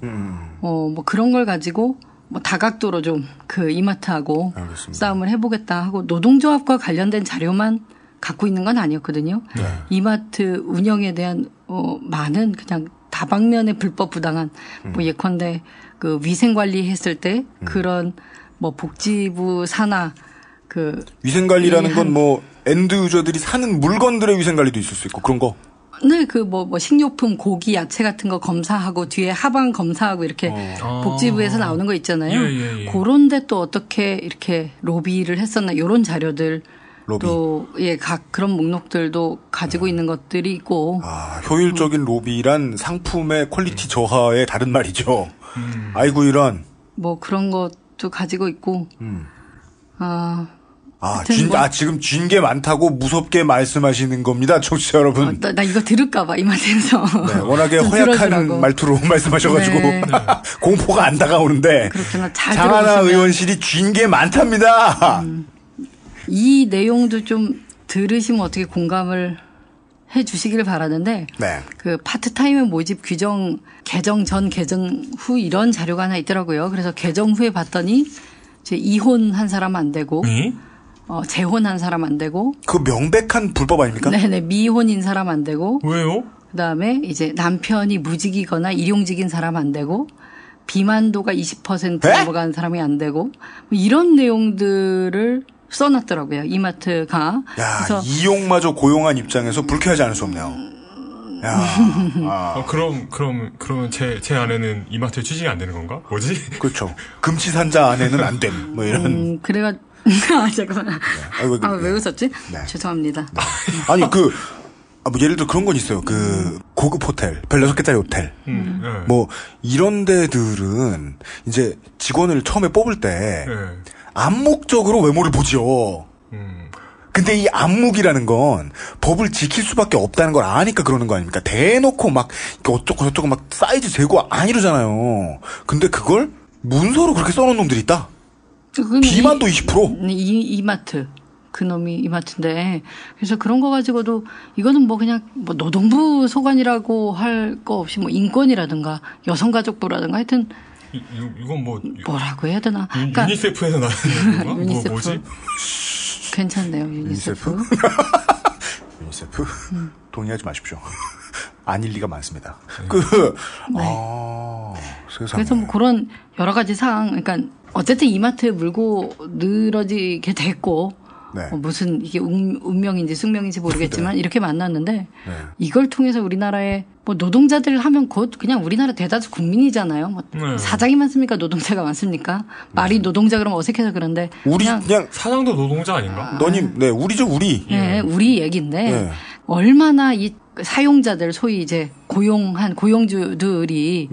Speaker 5: 뭐 그런 걸 가지고 뭐 다각도로 좀 그 이마트하고 싸움을 해보겠다 하고 노동조합과 관련된 자료만 갖고 있는 건 아니었거든요. 이마트 운영에 대한 많은 그냥 다방면의 불법 부당한 뭐 예컨대 그 위생관리 했을 때 그런 뭐 복지부 산하 그
Speaker 2: 위생관리라는 건 뭐 엔드 유저들이 사는 물건들의 위생관리도 있을 수 있고 그런 거.
Speaker 5: 네, 그 뭐 식료품, 고기, 야채 같은 거 검사하고 뒤에 하방 검사하고 이렇게 복지부에서 나오는 거 있잖아요.
Speaker 3: 예.
Speaker 5: 그런데 또 어떻게 이렇게 로비를 했었나 이런 자료들 또 각 그런 목록들도 가지고 있는 것들이 있고.
Speaker 2: 효율적인 로비란 상품의 퀄리티 저하의 다른 말이죠. 아이고 이런.
Speaker 5: 뭐 그런 것도 가지고 있고.
Speaker 2: 지금 쥔 게 많다고 무섭게 말씀하시는 겁니다, 청취자 여러분.
Speaker 5: 나 이거 들을까봐 이마트에서.
Speaker 2: 네, 워낙에 허약한 말투로 말씀하셔가지고 공포가 안 다가오는데.
Speaker 5: 그렇구나.
Speaker 2: 장하나 의원실이 쥔 게 많답니다.
Speaker 5: 이 내용도 좀 들으시면 어떻게 공감을 해 주시기를 바라는데. 그 파트타임 모집 규정 개정 전 개정 후 이런 자료가 하나 있더라고요. 그래서 개정 후에 봤더니 이제 이혼한 사람 안 되고. 재혼한 사람 안 되고.
Speaker 2: 그 명백한 불법 아닙니까?
Speaker 5: 네네. 미혼인 사람 안 되고.
Speaker 3: 왜요?
Speaker 5: 그다음에 이제 남편이 무직이거나 일용직인 사람 안 되고. 비만도가 20% 넘어가는 사람이 안 되고. 뭐 이런 내용들을 써놨더라고요. 이마트가.
Speaker 2: 그래서 이용마저 고용한 입장에서 불쾌하지 않을 수 없네요.
Speaker 3: 그러면 제 아내는 이마트에 취직이 안 되는 건가? 뭐지?
Speaker 2: 그렇죠. 금치산자 아내는 안 됨. 뭐 이런.
Speaker 5: 잠깐만. 왜 웃었지? 죄송합니다.
Speaker 2: 아니, 뭐 예를 들어 그런 건 있어요. 고급 호텔, 별 6개짜리 호텔. 뭐, 이런 데들은 이제 직원을 처음에 뽑을 때, 암묵적으로 외모를 보죠. 근데 이 암묵이라는 건 법을 지킬 수밖에 없다는 걸 아니까 그러는 거 아닙니까? 대놓고 막, 어쩌고 저쩌고 막 사이즈 재고 안 이러잖아요. 근데 그걸 문서로 그렇게 써놓은 놈들이 있다? 비만도 20%?
Speaker 5: 이마트. 그놈이 이마트인데. 그래서 그런 거 가지고도 이거는 뭐 그냥 뭐 노동부 소관이라고 할 거 없이 뭐 인권이라든가 여성가족부라든가 하여튼.
Speaker 3: 이건
Speaker 5: 뭐라고 해야 되나.
Speaker 3: 그러니까 유니세프에서 나는 건가?
Speaker 5: 유니세프.
Speaker 3: 뭐지?
Speaker 5: 괜찮네요, 유니세프.
Speaker 2: 유니세프? 동의하지 마십시오. 아닐 리가 많습니다. 세상에.
Speaker 5: 그래서 뭐 그런 여러 가지 사항, 그러니까 어쨌든 이마트에 물고 늘어지게 됐고, 무슨 이게 운명인지 숙명인지 모르겠지만 이렇게 만났는데 이걸 통해서 우리나라의 뭐 노동자들 하면 곧 그냥 우리나라 대다수 국민이잖아요. 뭐 사장이 많습니까? 노동자가 많습니까? 말이 노동자 그러면 어색해서 그런데
Speaker 2: 그냥
Speaker 3: 사장도 노동자 아닌가?
Speaker 2: 우리죠, 우리.
Speaker 5: 네, 우리 얘기인데 얼마나 이 사용자들 소위 이제 고용주들이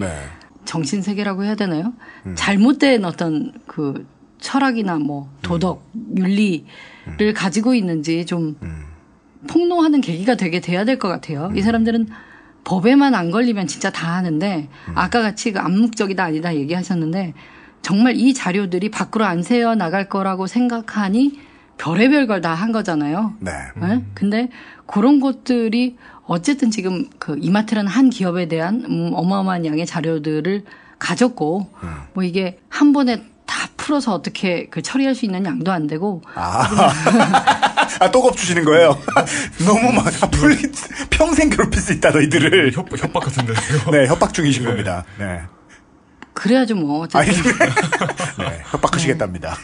Speaker 5: 정신세계라고 해야 되나요? 잘못된 어떤 그 철학이나 뭐 도덕, 윤리를 가지고 있는지 좀 폭로하는 계기가 되게 돼야 될 것 같아요. 이 사람들은 법에만 안 걸리면 진짜 다 하는데 아까 같이 그 암묵적이다 아니다 얘기하셨는데 정말 이 자료들이 밖으로 안 새어 나갈 거라고 생각하니 별의별 걸 다 한 거잖아요.
Speaker 2: 네.
Speaker 5: 네? 근데 그런 것들이 어쨌든 지금 그 이마트라는 한 기업에 대한 어마어마한 양의 자료들을 가졌고 뭐 이게 한 번에 다 풀어서 어떻게 그 처리할 수 있는 양도 안 되고.
Speaker 2: 또 겁주시는 거예요. 너무 막 평생 괴롭힐 수 있다 너희들을.
Speaker 3: 협박 같은데요.
Speaker 2: 네, 협박 중이신 겁니다. 네.
Speaker 5: 그래야죠 뭐. 어쨌든.
Speaker 2: 네, 협박하시겠답니다.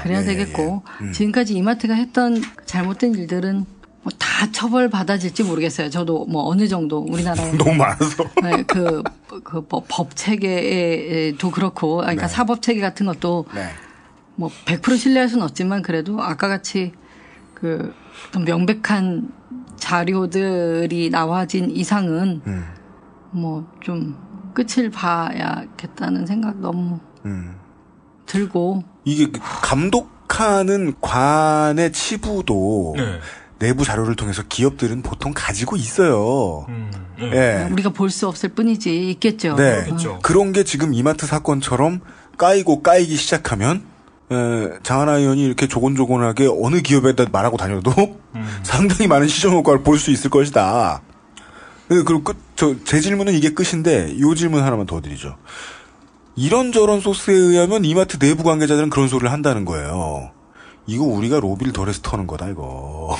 Speaker 5: 그래야
Speaker 2: 네,
Speaker 5: 되겠고
Speaker 2: 예.
Speaker 5: 지금까지 이마트가 했던 잘못된 일들은 뭐 다 처벌 받아질지 모르겠어요. 저도 뭐 어느 정도 우리나라에
Speaker 2: 너무 많아서.
Speaker 5: 네, 법 체계도 그렇고, 그러니까
Speaker 2: 네.
Speaker 5: 사법 체계 같은 것도
Speaker 2: 네.
Speaker 5: 뭐 100% 신뢰할 수는 없지만 그래도 아까 같이 그 어떤 명백한 자료들이 나와진 이상은 뭐 좀 끝을 봐야겠다는 생각 너무 들고.
Speaker 2: 이게 감독하는 관의 치부도
Speaker 3: 네.
Speaker 2: 내부 자료를 통해서 기업들은 보통 가지고 있어요. 예.
Speaker 5: 우리가 볼 수 없을 뿐이지 있겠죠.
Speaker 2: 네. 그런 게 지금 이마트 사건처럼 까이기 시작하면 장하나 의원이 이렇게 조곤조곤하게 어느 기업에다 말하고 다녀도 상당히 많은 시정 효과를 볼 수 있을 것이다. 그리고 제 질문은 이게 끝인데 요 질문 하나만 더 드리죠. 이런저런 소스에 의하면 이마트 내부 관계자들은 그런 소리를 한다는 거예요. 이거 우리가 로비를 덜해서 터는 거다 이거.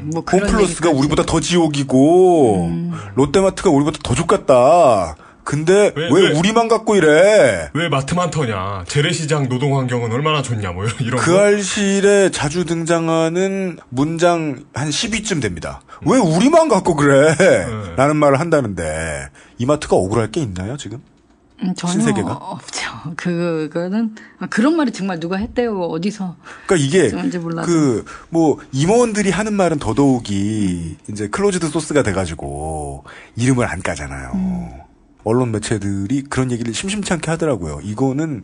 Speaker 5: 뭐
Speaker 2: 홈플러스가 우리보다 더 지옥이고 롯데마트가 우리보다 더 족같다. 근데 왜 우리만 갖고 이래?
Speaker 3: 왜 마트만 터냐? 재래시장 노동환경은 얼마나 좋냐? 뭐 이런
Speaker 2: 그
Speaker 3: 거.
Speaker 2: 알실에 자주 등장하는 문장 한 10위쯤 됩니다. 왜 우리만 갖고 그래? 라는 말을 한다는데 이마트가 억울할 게 있나요 지금?
Speaker 5: 전혀
Speaker 2: 신세계가?
Speaker 5: 없죠. 그거는 그런 말이 정말 누가 했대요 어디서?
Speaker 2: 그러니까 이게
Speaker 5: 몰라도.
Speaker 2: 뭐 임원들이 하는 말은 더더욱이 이제 클로즈드 소스가 돼가지고 이름을 안 까잖아요. 언론 매체들이 그런 얘기를 심심치 않게 하더라고요. 이거는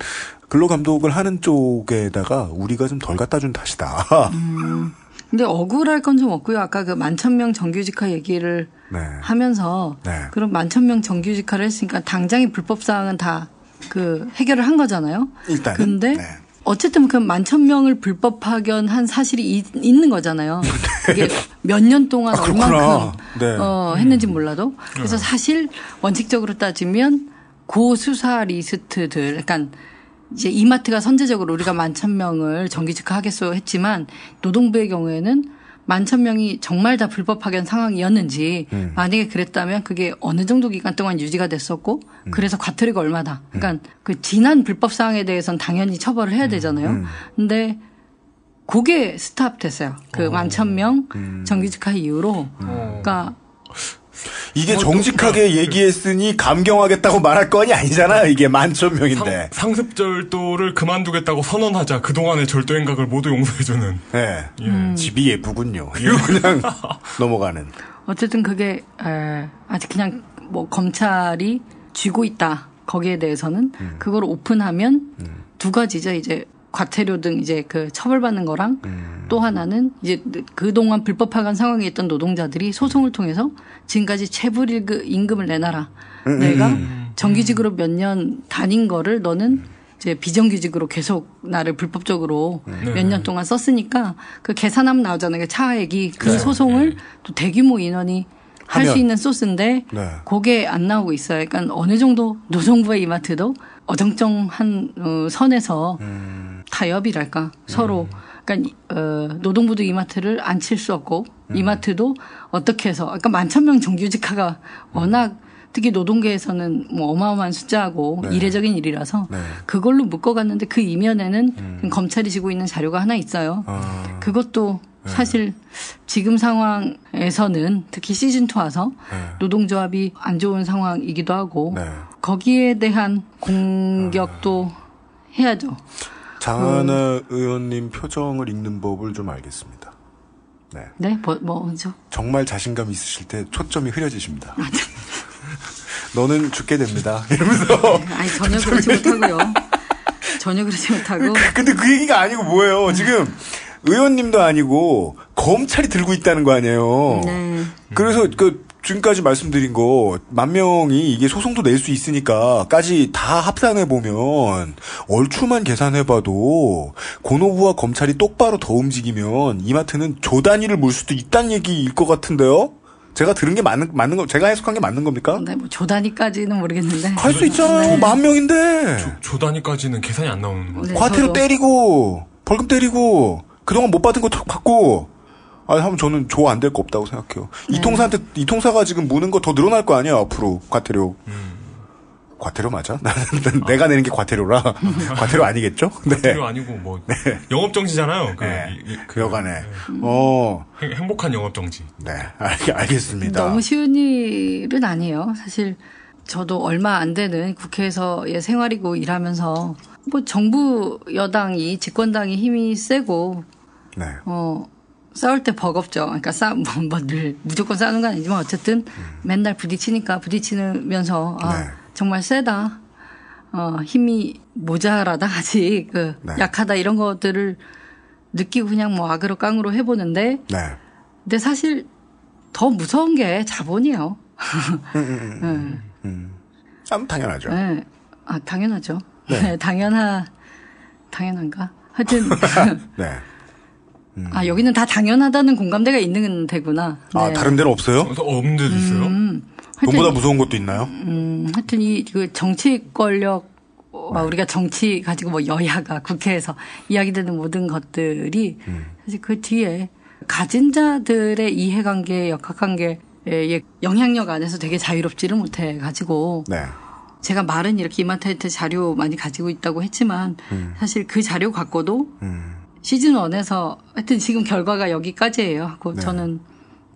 Speaker 2: 근로감독을 하는 쪽에다가 우리가 좀 덜 갖다 준 탓이다.
Speaker 5: 근데 억울할 건 좀 없고요. 아까 그 11,000명 정규직화 얘기를 하면서 그런 11,000명 정규직화를 했으니까 당장의 불법사항은 다 그 해결을 한 거잖아요.
Speaker 2: 일단.
Speaker 5: 근데 어쨌든 그 11,000명을 불법 파견한 사실이 있는 거잖아요. 그게 몇 년 동안 얼만큼 했는지 몰라도. 그래서 사실 원칙적으로 따지면 고수사 리스트들, 그러니까 이제 이마트가 선제적으로 우리가 11,000명을 정규직화 하겠소 했지만 노동부의 경우에는 11,000명이 정말 다 불법 파견 상황이었는지 만약에 그랬다면 그게 어느 정도 기간 동안 유지가 됐었고 그래서 과태료가 얼마다. 그러니까 그 지난 불법 사항에 대해서는 당연히 처벌을 해야 되잖아요. 근데 그게 스탑됐어요. 그 11,000명 정규직화 이후로. 그러니까
Speaker 2: 이게 정직하게 얘기했으니 감경하겠다고 말할 건이 아니잖아요. 이게 11,000명인데.
Speaker 3: 상습절도를 그만두겠다고 선언하자 그동안의 절도 행각을 모두 용서해주는.
Speaker 2: 네. 집이 예쁘군요. 이러고 그냥 넘어가는.
Speaker 5: 어쨌든 그게 아직 그냥 뭐 검찰이 쥐고 있다. 거기에 대해서는 그걸 오픈하면 두 가지죠. 이제 과태료 등 이제 그 처벌받는 거랑 또 하나는 이제 그동안 불법 파견 상황에 있던 노동자들이 소송을 통해서 지금까지 체불임금을 내놔라. 내가 정규직으로 몇 년 다닌 거를 너는 이제 비정규직으로 계속 나를 불법적으로 몇 년 동안 썼으니까 그 계산하면 나오잖아요. 그 차액이 그 소송을 또 대규모 인원이 할 수 있는 소스인데 그게 안 나오고 있어요. 그러니까 어느 정도 노동부의 이마트도 어정쩡한 선에서 타협이랄까 서로. 그러니까 노동부도 이마트를 안 칠 수 없고 이마트도 어떻게 해서 그러니까 11,000명 정규직화가 워낙 특히 노동계에서는 뭐 어마어마한 숫자고 이례적인 일이라서 그걸로 묶어갔는데 그 이면에는 검찰이 지고 있는 자료가 하나 있어요. 그것도 사실 지금 상황에서는 특히 시즌2 와서 노동조합이 안 좋은 상황이기도 하고 거기에 대한 공격도 해야죠.
Speaker 2: 장하나 의원님 표정을 읽는 법을 좀 알겠습니다.
Speaker 5: 네? 뭐죠?
Speaker 2: 정말 자신감 있으실 때 초점이 흐려지십니다. 너는 죽게 됩니다. 이러면서.
Speaker 5: 아니, 전혀 그렇지 못하고요. 전혀 그렇지 못하고.
Speaker 2: 근데 그 얘기가 아니고 뭐예요. 지금 의원님도 아니고 검찰이 들고 있다는 거 아니에요.
Speaker 5: 네.
Speaker 2: 그래서 지금까지 말씀드린 거 10,000명이 이게 소송도 낼 수 있으니까까지 다 합산해보면 얼추만 계산해봐도 고노부와 검찰이 똑바로 더 움직이면 이마트는 조 단위를 물 수도 있다는 얘기일 것 같은데요? 제가 들은 게 맞는 거, 제가 해석한 게 맞는 겁니까?
Speaker 5: 네, 뭐 조 단위까지는 모르겠는데.
Speaker 2: 할 수 있잖아요. 10,000명인데.
Speaker 3: 조 단위까지는 계산이 안 나오는 거죠.
Speaker 5: 네,
Speaker 2: 과태료
Speaker 5: 저도.
Speaker 2: 때리고 벌금 때리고 그동안 못 받은 거 턱 받고 하면 저는 조 안 될 거 없다고 생각해요.
Speaker 5: 네.
Speaker 2: 이통사가 지금 무는 거 더 늘어날 거 아니에요 앞으로 과태료. 과태료 맞아? 내가 내는 게 과태료라. 과태료 아니겠죠? 네.
Speaker 3: 과태료 아니고 뭐
Speaker 2: 네.
Speaker 3: 영업정지잖아요.
Speaker 2: 그 여간에.
Speaker 3: 행복한 영업정지.
Speaker 2: 네, 알겠습니다.
Speaker 5: 너무 쉬운 일은 아니에요. 사실 저도 얼마 안 되는 국회에서의 생활이고 일하면서 뭐 정부 여당이 집권당이 힘이 세고
Speaker 2: 네.
Speaker 5: 싸울 때 버겁죠. 그러니까 늘 무조건 싸우는 건 아니지만 어쨌든 맨날 부딪히면서
Speaker 2: 네.
Speaker 5: 정말 세다. 힘이 모자라다 아직
Speaker 2: 네.
Speaker 5: 약하다 이런 것들을 느끼고 그냥 뭐 악으로 깡으로 해보는데
Speaker 2: 네.
Speaker 5: 근데 사실 더 무서운 게 자본이에요.
Speaker 2: 당연하죠.
Speaker 5: 네. 당연하죠.
Speaker 2: 네.
Speaker 5: 네, 당연한가? 하여튼
Speaker 2: 네.
Speaker 5: 여기는 다 당연하다는 공감대가 있는 데구나. 네.
Speaker 2: 다른 데는 없어요?
Speaker 3: 없는 데도 있어요?
Speaker 2: 돈보다 무서운 것도 있나요?
Speaker 5: 하여튼 그 정치 권력, 우리가 정치 가지고 뭐 여야가 국회에서 이야기되는 모든 것들이 사실 그 뒤에 가진 자들의 이해관계, 역학관계의 영향력 안에서 되게 자유롭지를 못해 가지고
Speaker 2: 네.
Speaker 5: 제가 말은 이렇게 이마트한테 자료 많이 가지고 있다고 했지만 사실 그 자료 갖고도 시즌 1에서 하여튼 지금 결과가 여기까지예요. 하고
Speaker 2: 네.
Speaker 5: 저는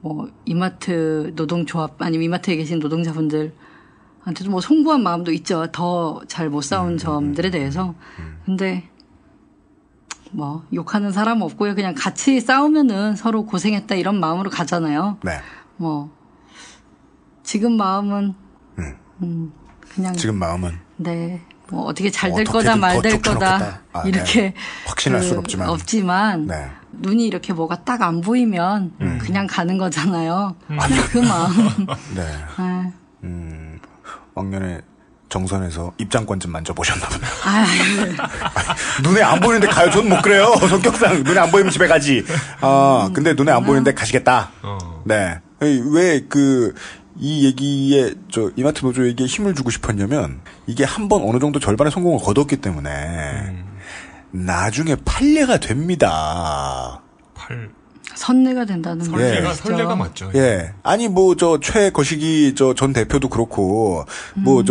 Speaker 5: 뭐 이마트 노동조합 아니면 이마트에 계신 노동자분들한테도 뭐 송구한 마음도 있죠. 더 잘 못 싸운 점들에 대해서. 근데 뭐 욕하는 사람 없고요. 그냥 같이 싸우면은 서로 고생했다 이런 마음으로 가잖아요.
Speaker 2: 네.
Speaker 5: 뭐 지금 마음은 그냥
Speaker 2: 지금 마음은
Speaker 5: 네. 뭐 어떻게 잘 될 거다 말 될 거다 이렇게
Speaker 2: 네. 확신할 수는 없지만
Speaker 5: 네. 눈이 이렇게 뭐가 딱 안 보이면 그냥 가는 거잖아요. 그냥 그 마음.
Speaker 2: 네. 왕년에 정선에서 입장권 좀 만져보셨나 보네요. 눈에 안 보이는데 가요. 저는 못 그래요. 성격상 눈에 안 보이면 집에 가지. 근데 눈에 안 보이는데 가시겠다. 네. 왜 이 얘기에 이마트 노조 얘기에 힘을 주고 싶었냐면 이게 한번 어느 정도 절반의 성공을 거뒀기 때문에 나중에 판례가 됩니다.
Speaker 5: 선례가 된다는
Speaker 3: 거예요. 설례가 맞죠.
Speaker 2: 예. 아니 최거시기 전 대표도 그렇고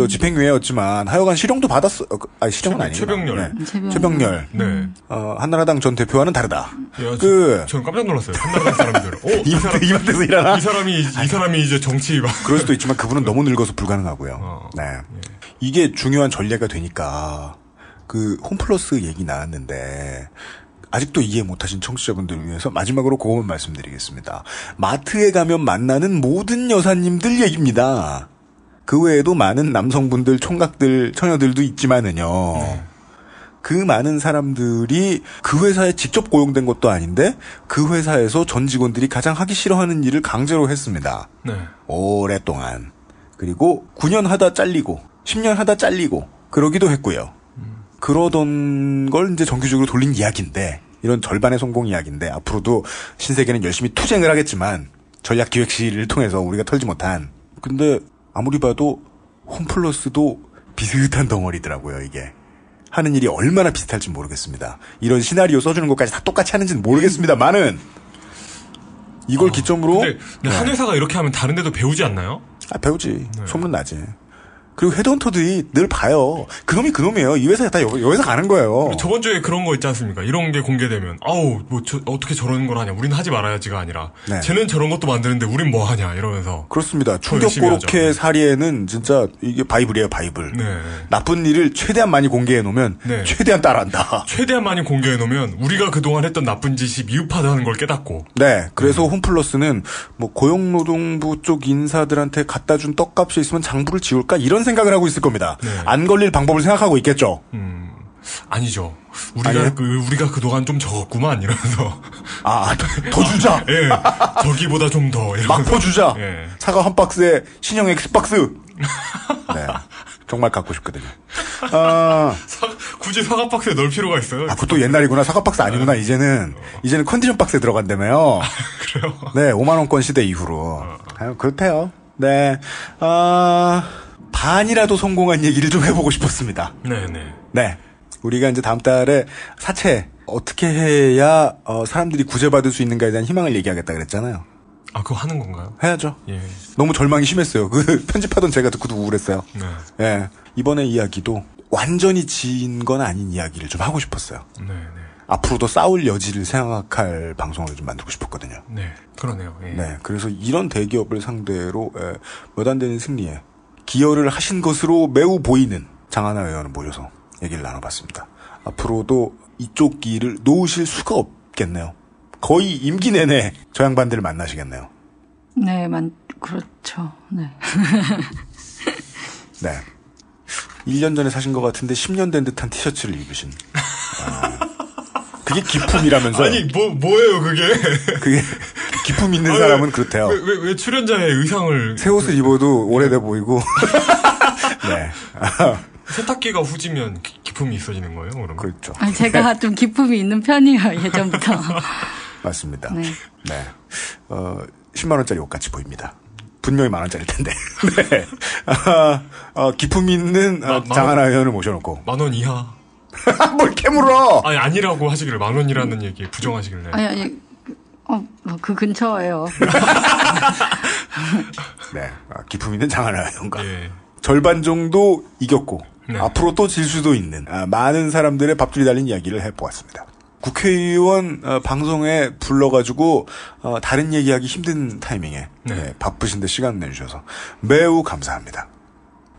Speaker 2: 집행유예였지만 하여간 실형도 받았어. 실형은 아니에요.
Speaker 3: 최병렬.
Speaker 2: 네. 최병렬.
Speaker 3: 네.
Speaker 2: 한나라당 전 대표와는 다르다.
Speaker 3: 저는 깜짝 놀랐어요. 한나라당 사람들.
Speaker 2: 이마트에서 일하나?
Speaker 3: 이 사람이 이제 정치
Speaker 2: 그럴 수도 있지만 그분은 너무 늙어서 불가능하고요. 네. 이게 중요한 전례가 되니까 홈플러스 얘기 나왔는데 아직도 이해 못하신 청취자분들을 위해서 마지막으로 그것만 말씀드리겠습니다. 마트에 가면 만나는 모든 여사님들 얘기입니다. 그 외에도 많은 남성분들, 총각들, 처녀들도 있지만은요. 그 많은 사람들이 그 회사에 직접 고용된 것도 아닌데 그 회사에서 전 직원들이 가장 하기 싫어하는 일을 강제로 했습니다.
Speaker 3: 네.
Speaker 2: 오랫동안. 그리고 9년 하다 잘리고 10년 하다 잘리고 그러기도 했고요. 그러던 걸 이제 정규직으로 돌린 이야기인데 이런 절반의 성공 이야기인데 앞으로도 신세계는 열심히 투쟁을 하겠지만 전략기획실을 통해서 우리가 털지 못한 근데 아무리 봐도 홈플러스도 비슷한 덩어리더라고요. 이게 하는 일이 얼마나 비슷할지 모르겠습니다. 이런 시나리오 써주는 것까지 다 똑같이 하는지는 모르겠습니다만은 이걸 기점으로
Speaker 3: 근데 한 회사가 이렇게 하면 다른 데도 배우지 않나요?
Speaker 2: 배우지. 소문 나지. 그리고 헤드헌터들이 늘 봐요. 그놈이 그놈이에요. 이 회사에 다 여기서 가는 거예요.
Speaker 3: 저번 주에 그런 거 있지 않습니까? 이런 게 공개되면 어떻게 저런 걸 하냐. 우리는 하지 말아야지가 아니라 네. 쟤는 저런 것도 만드는데 우린 뭐 하냐 이러면서.
Speaker 2: 그렇습니다. 충격고로케 사리에는 진짜 이게 바이블이에요. 바이블.
Speaker 3: 네.
Speaker 2: 나쁜 일을 최대한 많이 공개해 놓으면
Speaker 3: 네.
Speaker 2: 최대한 따라한다.
Speaker 3: 최대한 많이 공개해 놓으면 우리가 그동안 했던 나쁜 짓이 미흡하다는 걸 깨닫고.
Speaker 2: 네. 그래서 홈플러스는 고용노동부 쪽 인사들한테 갖다 준 떡값이 있으면 장부를 지울까 이런 생각을 하고 있을 겁니다.
Speaker 3: 네.
Speaker 2: 안 걸릴 방법을 생각하고 있겠죠.
Speaker 3: 아니죠. 우리가 그동안 좀 적었구만 이러면서
Speaker 2: 더 주자.
Speaker 3: 예, 저기보다 좀 더
Speaker 2: 막퍼 주자.
Speaker 3: 예.
Speaker 2: 사과 한 박스에 신형 X박스. 네, 정말 갖고 싶거든요.
Speaker 3: 굳이 사과 박스에 넣을 필요가 있어요?
Speaker 2: 그것도 옛날이구나. 사과 박스 아니구나. 이제는 컨디션 박스에 들어간다며요.
Speaker 3: 그래요?
Speaker 2: 네, 5만원권 시대 이후로. 그렇대요. 네, 반이라도 성공한 얘기를 좀 해보고 싶었습니다. 네. 우리가 이제 다음 달에 사채 어떻게 해야 사람들이 구제받을 수 있는가에 대한 희망을 얘기하겠다 그랬잖아요.
Speaker 3: 그거 하는 건가요?
Speaker 2: 해야죠.
Speaker 3: 예.
Speaker 2: 너무 절망이 심했어요. 편집하던 제가 듣고도 우울했어요.
Speaker 3: 네.
Speaker 2: 예. 이번에 이야기도 완전히 지인 건 아닌 이야기를 좀 하고 싶었어요.
Speaker 3: 네.
Speaker 2: 앞으로도 싸울 여지를 생각할 방송을 좀 만들고 싶었거든요.
Speaker 3: 네. 그러네요. 예.
Speaker 2: 네. 그래서 이런 대기업을 상대로 몇 안 되는 승리에 기여를 하신 것으로 매우 보이는 장하나 의원을 모셔서 얘기를 나눠봤습니다. 앞으로도 이쪽 길을 놓으실 수가 없겠네요. 거의 임기 내내 저 양반들을 만나시겠네요.
Speaker 5: 네, 그렇죠. 네.
Speaker 2: 네. 1년 전에 사신 것 같은데 10년 된 듯한 티셔츠를 입으신. 그게 기품이라면서요?
Speaker 3: 아니, 뭐예요, 그게?
Speaker 2: 그게, 기품 있는 사람은 그렇대요.
Speaker 3: 왜 출연자의 의상을.
Speaker 2: 새 옷을 입어도 오래돼 보이고. 네.
Speaker 3: 세탁기가 후지면 기품이 있어지는 거예요, 그러면?
Speaker 2: 그렇죠.
Speaker 5: 제가 좀 기품이 있는 편이에요, 예전부터.
Speaker 2: 맞습니다.
Speaker 5: 네.
Speaker 2: 10만원짜리 옷 같이 보입니다. 분명히 만원짜리일 텐데. 네. 기품 있는 장하나 의원을 모셔놓고.
Speaker 3: 10,000원 이하.
Speaker 2: 뭘 캐물어!
Speaker 3: 아니라고 하시길래 10,000원이라는 얘기에 부정하시길래.
Speaker 5: 그 근처예요.
Speaker 2: 네. 기품 있는 장하나 의원과.
Speaker 3: 예.
Speaker 2: 절반 정도 이겼고,
Speaker 3: 네.
Speaker 2: 앞으로 또 질 수도 있는, 많은 사람들의 밥줄이 달린 이야기를 해보았습니다. 국회의원 방송에 불러가지고 다른 얘기하기 힘든 타이밍에 바쁘신데 시간 내주셔서 매우 감사합니다.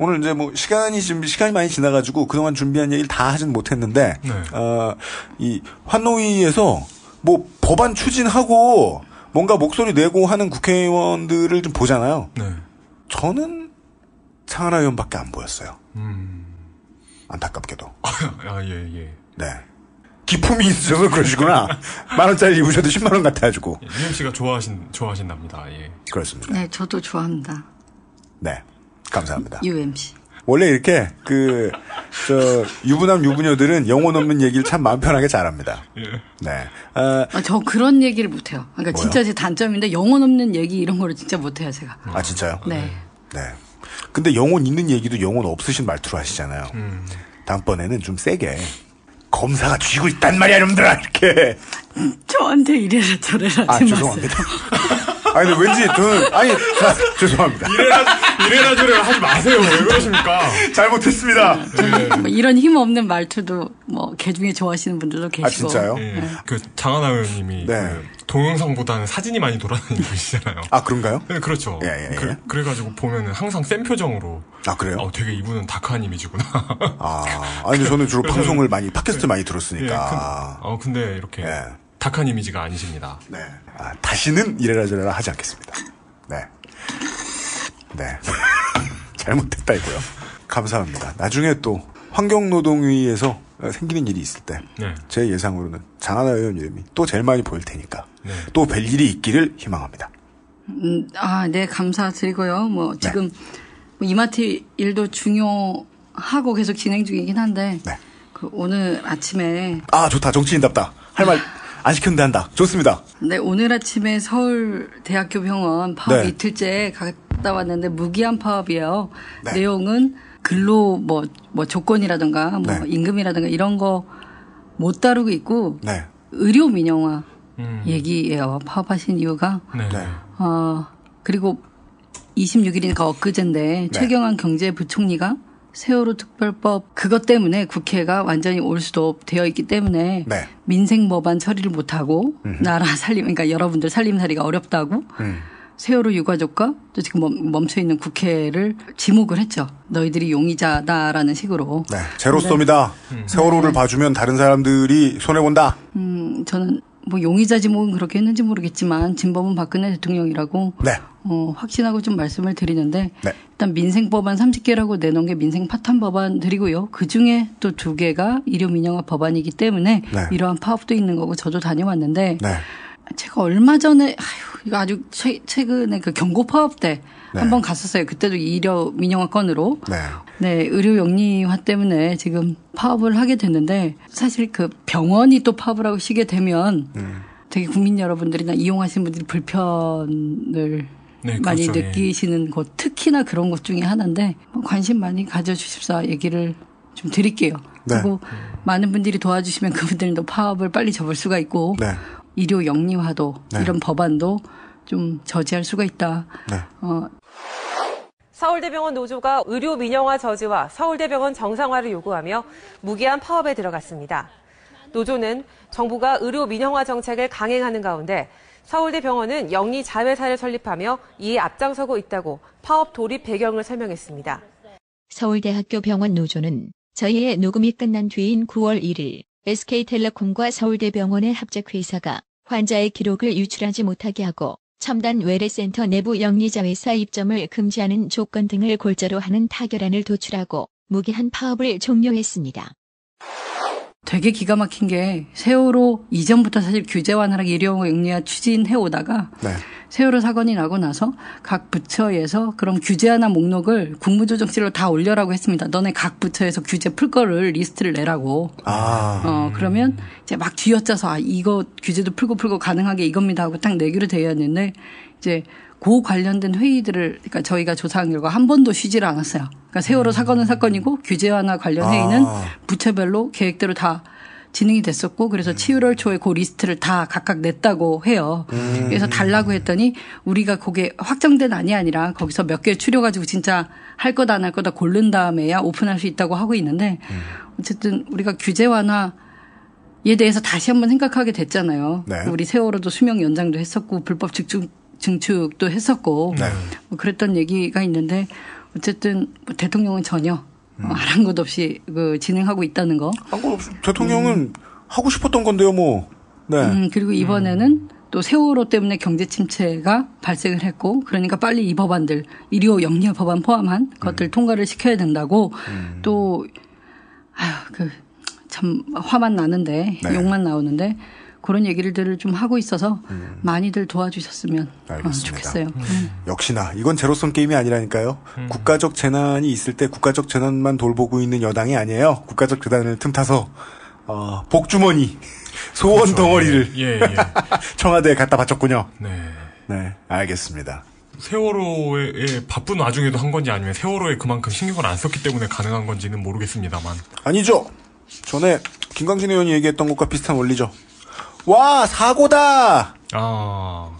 Speaker 2: 오늘 이제 시간이 많이 지나가지고 그동안 준비한 얘기를 다 하진 못했는데 이 환노위에서 법안 추진하고 뭔가 목소리 내고 하는 국회의원들을 좀 보잖아요.
Speaker 3: 네.
Speaker 2: 저는 장하나 의원밖에 안 보였어요. 안타깝게도.
Speaker 3: 예.
Speaker 2: 네. 기품이 있어서 그러시구나. 10,000원짜리 입으셔도 10만원 같아가지고.
Speaker 3: UMC가 좋아하신답니다. 예.
Speaker 2: 그렇습니다.
Speaker 5: 네, 저도 좋아합니다.
Speaker 2: 네. 감사합니다.
Speaker 5: UMC.
Speaker 2: 원래 이렇게, 유부남, 유부녀들은 영혼 없는 얘기를 참 마음 편하게 잘합니다.
Speaker 3: 예.
Speaker 2: 네.
Speaker 5: 저 그런 얘기를 못해요. 그러니까
Speaker 2: 뭐요?
Speaker 5: 진짜 제 단점인데 영혼 없는 얘기 이런 거를 진짜 못해요, 제가.
Speaker 2: 진짜요?
Speaker 5: 네.
Speaker 2: 네. 근데 영혼 있는 얘기도 영혼 없으신 말투로 하시잖아요. 다음번에는 좀 세게. 검사가 쥐고 있단 말이야, 이놈들아! 이렇게.
Speaker 5: 저한테 이래라 저래라 하지
Speaker 2: 죄송합니다. 근데 왠지 저는, 죄송합니다.
Speaker 3: 이래라 저래라 하지 마세요. 왜 그러십니까?
Speaker 2: 잘못했습니다.
Speaker 5: 네. 이런 힘 없는 말투도 개 중에 좋아하시는 분들도 계시고.
Speaker 2: 진짜요?
Speaker 3: 네. 장하나 의원님이 동영상보다는 사진이 많이 돌아다니는 분이시잖아요.
Speaker 2: 그런가요?
Speaker 3: 네, 그렇죠.
Speaker 2: 예.
Speaker 3: 그래가지고 보면은 항상 센 표정으로.
Speaker 2: 그래요?
Speaker 3: 되게 이분은 다크한 이미지구나.
Speaker 2: 근데 저는 주로 방송을 팟캐스트 많이 들었으니까.
Speaker 3: 근데 이렇게. 다크한 이미지가 아니십니다.
Speaker 2: 네. 다시는 이래라 저래라 하지 않겠습니다. 네. 잘못했다이고요. 감사합니다. 나중에 또 환경노동위에서 생기는 일이 있을 때 제 예상으로는 장하나 의원 이름이 또 제일 많이 보일 테니까 또 뵐 일이 있기를 희망합니다.
Speaker 5: 네, 감사드리고요. 지금 이마트 일도 중요하고 계속 진행 중이긴 한데 오늘 아침에
Speaker 2: 좋다. 정치인답다. 할 말 안 시켰는데 한다. 좋습니다.
Speaker 5: 네, 오늘 아침에 서울대학교 병원 파업 이틀째 갔다 왔는데 무기한 파업이에요. 내용은 근로 조건이라든가 임금이라든가 이런 거 못 다루고 있고 의료 민영화 얘기예요. 파업하신 이유가. 그리고 26일이니까 엊그제인데 최경환 경제부총리가 세월호 특별법 그것 때문에 국회가 완전히 올 수도 되어 있기 때문에 민생 법안 처리를 못하고 나라 살림 그러니까 여러분들 살림살이가 어렵다고 세월호 유가족과 또 지금 멈춰 있는 국회를 지목을 했죠. 너희들이 용의자다라는 식으로.
Speaker 2: 제로섬이다. 세월호를 봐주면 다른 사람들이 손해 본다.
Speaker 5: 저는 뭐 용의자지목은 그렇게 했는지 모르겠지만 진범은 박근혜 대통령이라고
Speaker 2: 네.
Speaker 5: 확신하고 좀 말씀을 드리는데
Speaker 2: 네.
Speaker 5: 일단 민생법안 30개라고 내놓은 게 민생 파탄 법안들이고요. 그중에 또 2개가 일요 민영화 법안이기 때문에
Speaker 2: 네.
Speaker 5: 이러한 파업도 있는 거고 저도 다녀왔는데
Speaker 2: 네.
Speaker 5: 제가 얼마 전에 이거 아주 최근에 그 경고 파업 때
Speaker 2: 네.
Speaker 5: 한번 갔었어요. 그때도 일요 민영화 건으로.
Speaker 2: 네.
Speaker 5: 네, 의료 영리화 때문에 지금 파업을 하게 됐는데 사실 그 병원이 또 파업을 하고 쉬게 되면 되게 국민 여러분들이나 이용하시는 분들이 불편을
Speaker 3: 네,
Speaker 5: 많이
Speaker 3: 그렇죠.
Speaker 5: 느끼시는 곳, 특히나 그런 것 중에 하나인데 관심 많이 가져주십사 얘기를 좀 드릴게요.
Speaker 2: 네.
Speaker 5: 그리고 많은 분들이 도와주시면 그분들도 파업을 빨리 접을 수가 있고
Speaker 2: 네.
Speaker 5: 의료 영리화도
Speaker 2: 네.
Speaker 5: 이런 법안도 좀 저지할 수가 있다.
Speaker 2: 네.
Speaker 11: 서울대병원 노조가 의료 민영화 저지와 서울대병원 정상화를 요구하며 무기한 파업에 들어갔습니다. 노조는 정부가 의료 민영화 정책을 강행하는 가운데 서울대병원은 영리 자회사를 설립하며 이에 앞장서고 있다고 파업 돌입 배경을 설명했습니다.
Speaker 1: 서울대학교 병원 노조는 저희의 녹음이 끝난 뒤인 9월 1일 SK텔레콤과 서울대병원의 합작회사가 환자의 기록을 유출하지 못하게 하고 첨단 외래센터 내부 영리자회사 입점을 금지하는 조건 등을 골자로 하는 타결안을 도출하고 무기한 파업을 종료했습니다.
Speaker 5: 되게 기가 막힌 게 세월호 이전부터 사실 규제 완화랑 의료 영리화 추진해 오다가
Speaker 2: 네.
Speaker 5: 세월호 사건이 나고 나서 각 부처에서 그럼 규제 완화 목록을 국무조정실로 다 올려라고 했습니다. 너네 각 부처에서 규제 풀 거를 리스트를 내라고. 그러면 이제 막 쥐어짜서 이거 규제도 풀고 가능하게 이겁니다 하고 딱 내기로 되었는데 이제 그 관련된 회의들을 그러니까 저희가 조사한 결과 한 번도 쉬지를 않았어요. 그러니까 세월호 사건은 사건이고 규제 완화 관련 회의는 부처별로 계획대로 다 진행이 됐었고 그래서 7월 초에 그 리스트를 다 각각 냈다고 해요. 그래서 달라고 했더니 우리가 그게 확정된 안이 아니라 거기서 몇 개 추려가지고 진짜 할 거다 안 할 거다 고른 다음에야 오픈할 수 있다고 하고 있는데 어쨌든 우리가 규제 완화에 대해서 다시 한번 생각하게 됐잖아요.
Speaker 2: 네.
Speaker 5: 우리 세월호도 수명 연장도 했었고 불법 증축도 했었고
Speaker 2: 네.
Speaker 5: 뭐 그랬던 얘기가 있는데 어쨌든 대통령은 전혀 아랑곳 없이 진행하고 있다는 거.
Speaker 2: 대통령은 하고 싶었던 건데요, 뭐. 네.
Speaker 5: 그리고 이번에는 또 세월호 때문에 경제 침체가 발생을 했고 그러니까 빨리 이 법안들 의료 영리화 법안 포함한 것들 통과를 시켜야 된다고 또 참 화만 나는데
Speaker 2: 네.
Speaker 5: 욕만 나오는데 그런 얘기들을 좀 하고 있어서 많이들 도와주셨으면 좋겠어요.
Speaker 2: 역시나 이건 제로섬 게임이 아니라니까요. 국가적 재난이 있을 때 국가적 재난만 돌보고 있는 여당이 아니에요. 국가적 재난을 틈타서 복주머니 소원 그렇죠. 덩어리를
Speaker 3: 예.
Speaker 2: 청와대에 갖다 바쳤군요.
Speaker 3: 네,
Speaker 2: 알겠습니다.
Speaker 3: 세월호에 바쁜 와중에도 한 건지 아니면 세월호에 그만큼 신경을 안 썼기 때문에 가능한 건지는 모르겠습니다만.
Speaker 2: 아니죠. 전에 김광진 의원이 얘기했던 것과 비슷한 원리죠. 와, 사고다!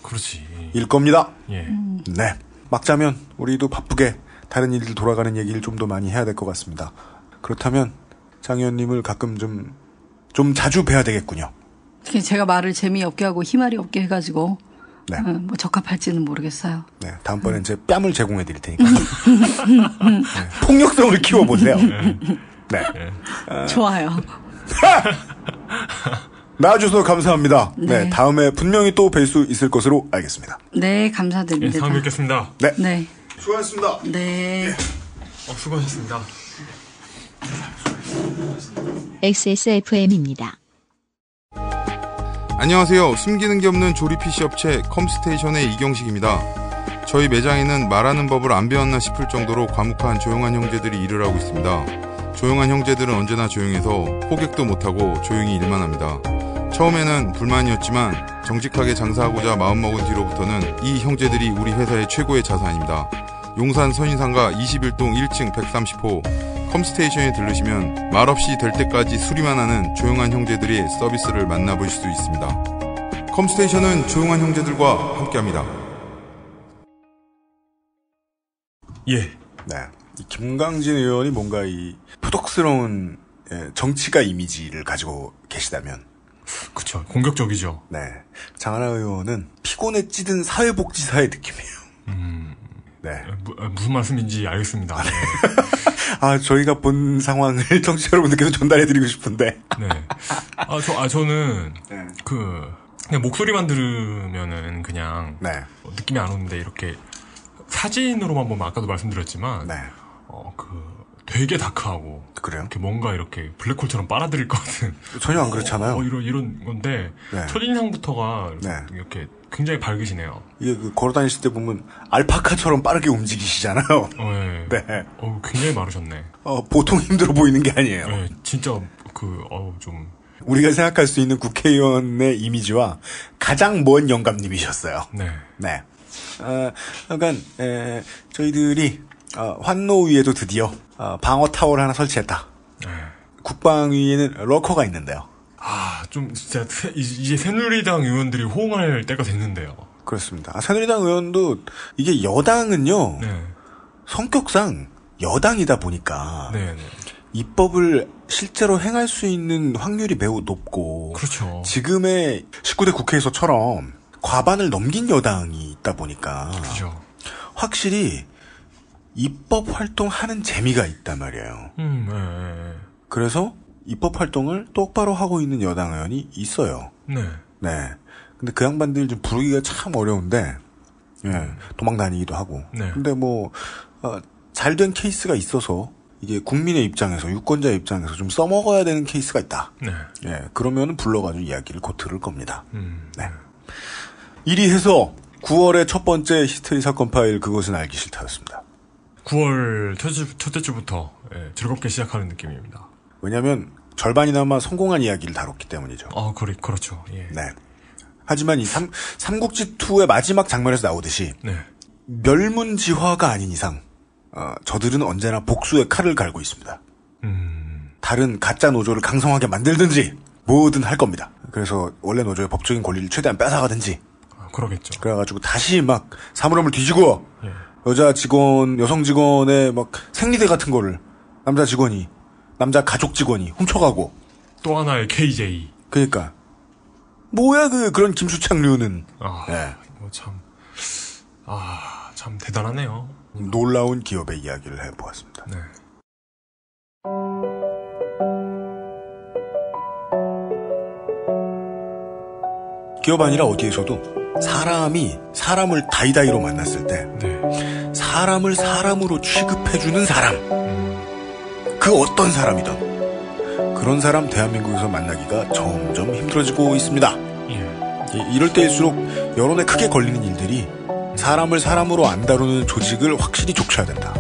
Speaker 3: 그렇지.
Speaker 2: 일 겁니다.
Speaker 3: 예.
Speaker 2: 네. 막자면, 우리도 바쁘게 다른 일들 돌아가는 얘기를 좀 더 많이 해야 될 것 같습니다. 그렇다면, 장 의원님을 가끔 좀 자주 뵈야 되겠군요.
Speaker 5: 제가 말을 재미없게 하고 희말이 없게 해가지고,
Speaker 2: 네.
Speaker 5: 뭐 적합할지는 모르겠어요.
Speaker 2: 네. 다음번엔 제 뺨을 제공해 드릴 테니까. 네. 폭력성을 키워보세요. 네.
Speaker 5: 좋아요.
Speaker 2: 나와주셔서 감사합니다. 네. 다음에 분명히 또 뵐 수 있을 것으로 알겠습니다.
Speaker 5: 네, 감사드립니다.
Speaker 3: 네, 다음에 뵙겠습니다.
Speaker 2: 네. 수고하셨습니다.
Speaker 5: 네.
Speaker 3: 수고하셨습니다.
Speaker 1: XSFM입니다.
Speaker 10: 안녕하세요. 숨기는 게 없는 조립 PC 업체 컴스테이션의 이경식입니다. 저희 매장에는 말하는 법을 안 배웠나 싶을 정도로 과묵한 조용한 형제들이 일을 하고 있습니다. 조용한 형제들은 언제나 조용해서 호객도 못하고 조용히 일만 합니다. 처음에는 불만이었지만 정직하게 장사하고자 마음먹은 뒤로부터는 이 형제들이 우리 회사의 최고의 자산입니다. 용산 선인상가 21동 1층 130호 컴스테이션에 들르시면 말없이 될 때까지 수리만 하는 조용한 형제들의 서비스를 만나보실 수 있습니다. 컴스테이션은 조용한 형제들과 함께합니다.
Speaker 3: 예.
Speaker 2: 네. 김광진 의원이 뭔가 이 표독스러운 정치가 이미지를 가지고 계시다면
Speaker 3: 그쵸. 공격적이죠.
Speaker 2: 네. 장하나 의원은 피곤에 찌든 사회복지사의 느낌이에요. 네.
Speaker 3: 무슨 말씀인지 알겠습니다. 네.
Speaker 2: 저희가 본 상황을 청취자 여러분들께서 전달해드리고 싶은데.
Speaker 3: 네. 저는, 그냥 목소리만 들으면은 그냥
Speaker 2: 네.
Speaker 3: 느낌이 안 오는데 이렇게 사진으로만 보면 아까도 말씀드렸지만
Speaker 2: 네.
Speaker 3: 되게 다크하고
Speaker 2: 그래요?
Speaker 3: 이렇게 뭔가 이렇게 블랙홀처럼 빨아들일 것 같은
Speaker 2: 전혀 안 그렇잖아요.
Speaker 3: 이런 건데
Speaker 2: 네.
Speaker 3: 첫인상부터가
Speaker 2: 네.
Speaker 3: 이렇게 굉장히 밝으시네요.
Speaker 2: 이게 걸어다니실 때 보면 알파카처럼 빠르게 움직이시잖아요.
Speaker 3: 네.
Speaker 2: 네.
Speaker 3: 굉장히 마르셨네.
Speaker 2: 보통 힘들어 보이는 게 아니에요.
Speaker 3: 네, 진짜 좀
Speaker 2: 우리가 생각할 수 있는 국회의원의 이미지와 가장 먼 영감님이셨어요.
Speaker 3: 네.
Speaker 2: 네. 약간 저희들이 환노위에도 드디어 방어 타워를 하나 설치했다.
Speaker 3: 네.
Speaker 2: 국방위에는 러커가 있는데요.
Speaker 3: 좀 진짜 이제 새누리당 의원들이 호응할 때가 됐는데요.
Speaker 2: 그렇습니다. 새누리당 의원도 이게 여당은요.
Speaker 3: 네.
Speaker 2: 성격상 여당이다 보니까
Speaker 3: 네.
Speaker 2: 입법을 실제로 행할 수 있는 확률이 매우 높고
Speaker 3: 그렇죠.
Speaker 2: 지금의 19대 국회에서처럼 과반을 넘긴 여당이 있다 보니까
Speaker 3: 그렇죠.
Speaker 2: 확실히 입법 활동하는 재미가 있단 말이에요.
Speaker 3: 네.
Speaker 2: 그래서 입법 활동을 똑바로 하고 있는 여당 의원이 있어요.
Speaker 3: 네.
Speaker 2: 네. 근데 그 양반들 좀 부르기가 참 어려운데, 예, 도망 다니기도 하고.
Speaker 3: 네.
Speaker 2: 근데 잘된 케이스가 있어서, 이게 국민의 입장에서, 유권자의 입장에서 좀 써먹어야 되는 케이스가 있다.
Speaker 3: 네.
Speaker 2: 예, 그러면은 불러가지고 이야기를 곧 들을 겁니다. 네. 이리 해서 9월의 첫 번째 히스테리 사건 파일 그것은 알기 싫다였습니다.
Speaker 3: 9월 첫째 주부터 즐겁게 시작하는 느낌입니다.
Speaker 2: 왜냐면 절반이나마 성공한 이야기를 다뤘기 때문이죠.
Speaker 3: 그렇죠. 예.
Speaker 2: 네. 하지만 이 삼국지2의 마지막 장면에서 나오듯이
Speaker 3: 네.
Speaker 2: 멸문지화가 아닌 이상 저들은 언제나 복수의 칼을 갈고 있습니다. 다른 가짜 노조를 강성하게 만들든지 뭐든 할 겁니다. 그래서 원래 노조의 법적인 권리를 최대한 뺏어가든지
Speaker 3: 그러겠죠.
Speaker 2: 그래가지고 다시 막 사물함을 뒤지고
Speaker 3: 예.
Speaker 2: 여성 직원의 막 생리대 같은 거를 남자 가족 직원이 훔쳐가고
Speaker 3: 또 하나의 KJ.
Speaker 2: 그러니까 뭐야 그런 김수창류는
Speaker 3: 네. 참 대단하네요.
Speaker 2: 놀라운 기업의 이야기를 해보았습니다.
Speaker 3: 네.
Speaker 2: 기업 아니라 어디에서도 사람이 사람을 다이다이로 만났을 때
Speaker 3: 네.
Speaker 2: 사람을 사람으로 취급해주는 사람 그 어떤 사람이든 그런 사람 대한민국에서 만나기가 점점 힘들어지고 있습니다.
Speaker 3: 예.
Speaker 2: 이럴 때일수록 여론에 크게 걸리는 일들이 사람을 사람으로 안 다루는 조직을 확실히 족쳐야 된다.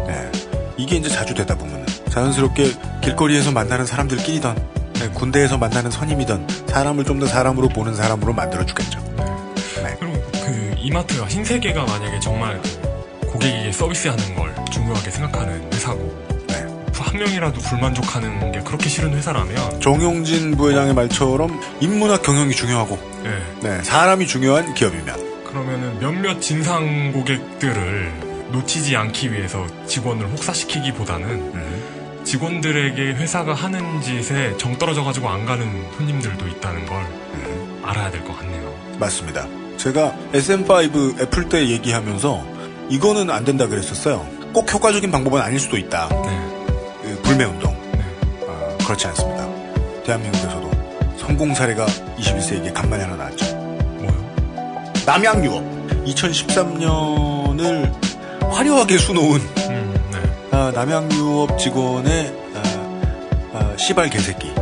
Speaker 2: 네. 이게 이제 자주 되다 보면 자연스럽게 길거리에서 만나는 사람들끼리든 군대에서 만나는 선임이든 사람을 좀 더 사람으로 보는 사람으로 만들어주겠죠.
Speaker 3: 네. 그리고 이마트가 신세계가 만약에 정말 고객에게 서비스하는 걸 중요하게 생각하는 회사고 한 명이라도 불만족하는 게 그렇게 싫은 회사라면
Speaker 2: 정용진 부회장의 말처럼 인문학 경영이 중요하고 네, 사람이 중요한 기업이면
Speaker 3: 그러면은 몇몇 진상 고객들을 놓치지 않기 위해서 직원을 혹사시키기보다는 직원들에게 회사가 하는 짓에 정 떨어져가지고 안 가는 손님들도 있다는 걸 알아야 될 것 같네요.
Speaker 2: 맞습니다. 제가 SM5 애플 때 얘기하면서 이거는 안 된다 그랬었어요. 꼭 효과적인 방법은 아닐 수도 있다. 불매운동. 그렇지 않습니다. 대한민국에서도 성공 사례가 21세기에 간만에 하나 나왔죠.
Speaker 3: 뭐요?
Speaker 2: 남양유업. 2013년을 화려하게 수놓은 남양유업 직원의 씨발 개새끼.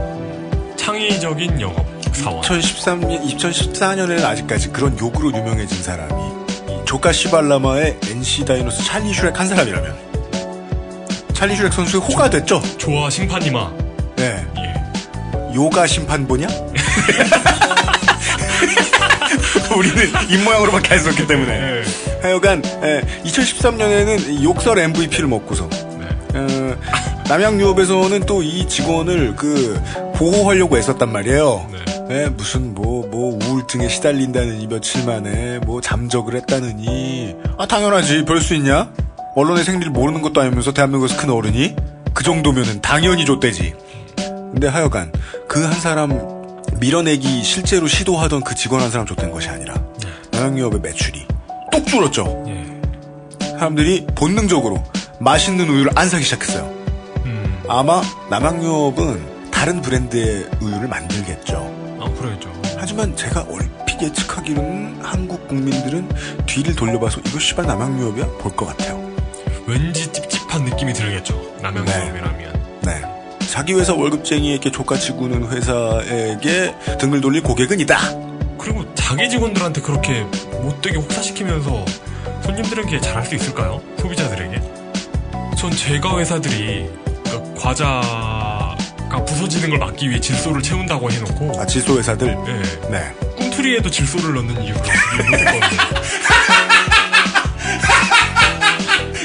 Speaker 3: 창의적인 영업 사원.
Speaker 2: 2014년에는 아직까지 그런 욕으로 유명해진 사람이 이 조카 씨발라마의 NC 다이노스 찰리 슈렉 한 사람이라면 찰리 슈렉 선수의 호가 됐죠.
Speaker 3: 좋아 심판님아.
Speaker 2: 네.
Speaker 3: 예.
Speaker 2: 요가 심판보냐? 우리는 입모양으로밖에 안 썼기 때문에. 하여간 2013년에는 욕설 MVP를 먹고서 남양유업에서는 또 이 직원을 보호하려고 애썼단 말이에요. 네, 무슨 우울증에 시달린다느니 며칠 만에 잠적을 했다느니 당연하지 별 수 있냐? 언론의 생리를 모르는 것도 아니면서 대한민국에서 큰 어른이 그 정도면은 당연히 줬대지. 근데 하여간 그 한 사람 밀어내기 실제로 시도하던 그 직원 한 사람 줬던 것이 아니라 남양유업의 매출이 뚝 줄었죠. 사람들이 본능적으로 맛있는 우유를 안 사기 시작했어요. 아마 남양유업은 다른 브랜드의 우유를 만들겠죠.
Speaker 3: 그러겠죠.
Speaker 2: 하지만 제가 얼핏 예측하기로는 한국 국민들은 뒤를 돌려봐서 이거 씨발 남양유업이야? 볼 것 같아요.
Speaker 3: 왠지 찝찝한 느낌이 들겠죠. 남양유업이라면.
Speaker 2: 네. 자기 회사 월급쟁이에게 족같이 구는 회사에게 등을 돌릴 고객은 있다.
Speaker 3: 그리고 자기 직원들한테 그렇게 못되게 혹사시키면서 손님들에게 잘할 수 있을까요? 소비자들에게? 전 제가 회사들이 그러니까 과자가 부서지는 걸 막기 위해 질소를 채운다고 해놓고
Speaker 2: 질소 회사들?
Speaker 3: 네. 꿈틀이에도 질소를 넣는 이유로 못했거든요.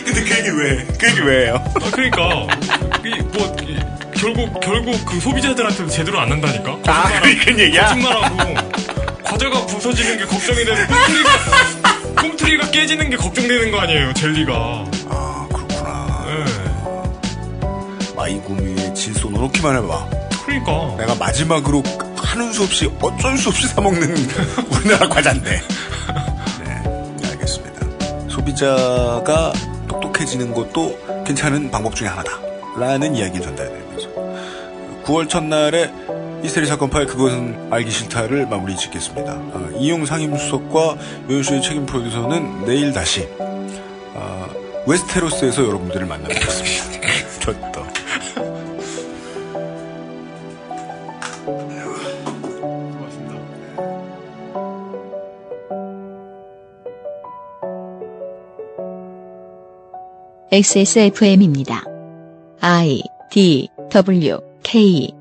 Speaker 2: 근데 그 얘기 왜예요?
Speaker 3: 그러니까 결국 그 소비자들한테도 제대로 안 난다니까?
Speaker 2: 그런 얘기야?
Speaker 3: 거짓말하고 과자가 부서지는 게 걱정이 되는 꿈틀이가 깨지는 게 걱정되는 거 아니에요, 젤리가.
Speaker 2: 그렇구나.
Speaker 3: 네.
Speaker 2: 마이구미에 질소 넣어놓기만 해봐.
Speaker 3: 그러니까.
Speaker 2: 내가 마지막으로 하는 수 없이 어쩔 수 없이 사먹는 우리나라 과자인데. 네, 알겠습니다. 소비자가 똑똑해지는 것도 괜찮은 방법 중에 하나다. 라는 이야기를 전달해드리면서 9월 첫날에 히스테리 사건 파일 그것은 알기 싫다를 마무리 짓겠습니다. 이용 상임수석과 요요쇼의 책임 프로듀서는 내일 다시 웨스테로스에서 여러분들을 만나뵙겠습니다. 좋다.
Speaker 1: XSFM입니다. I, D, W, K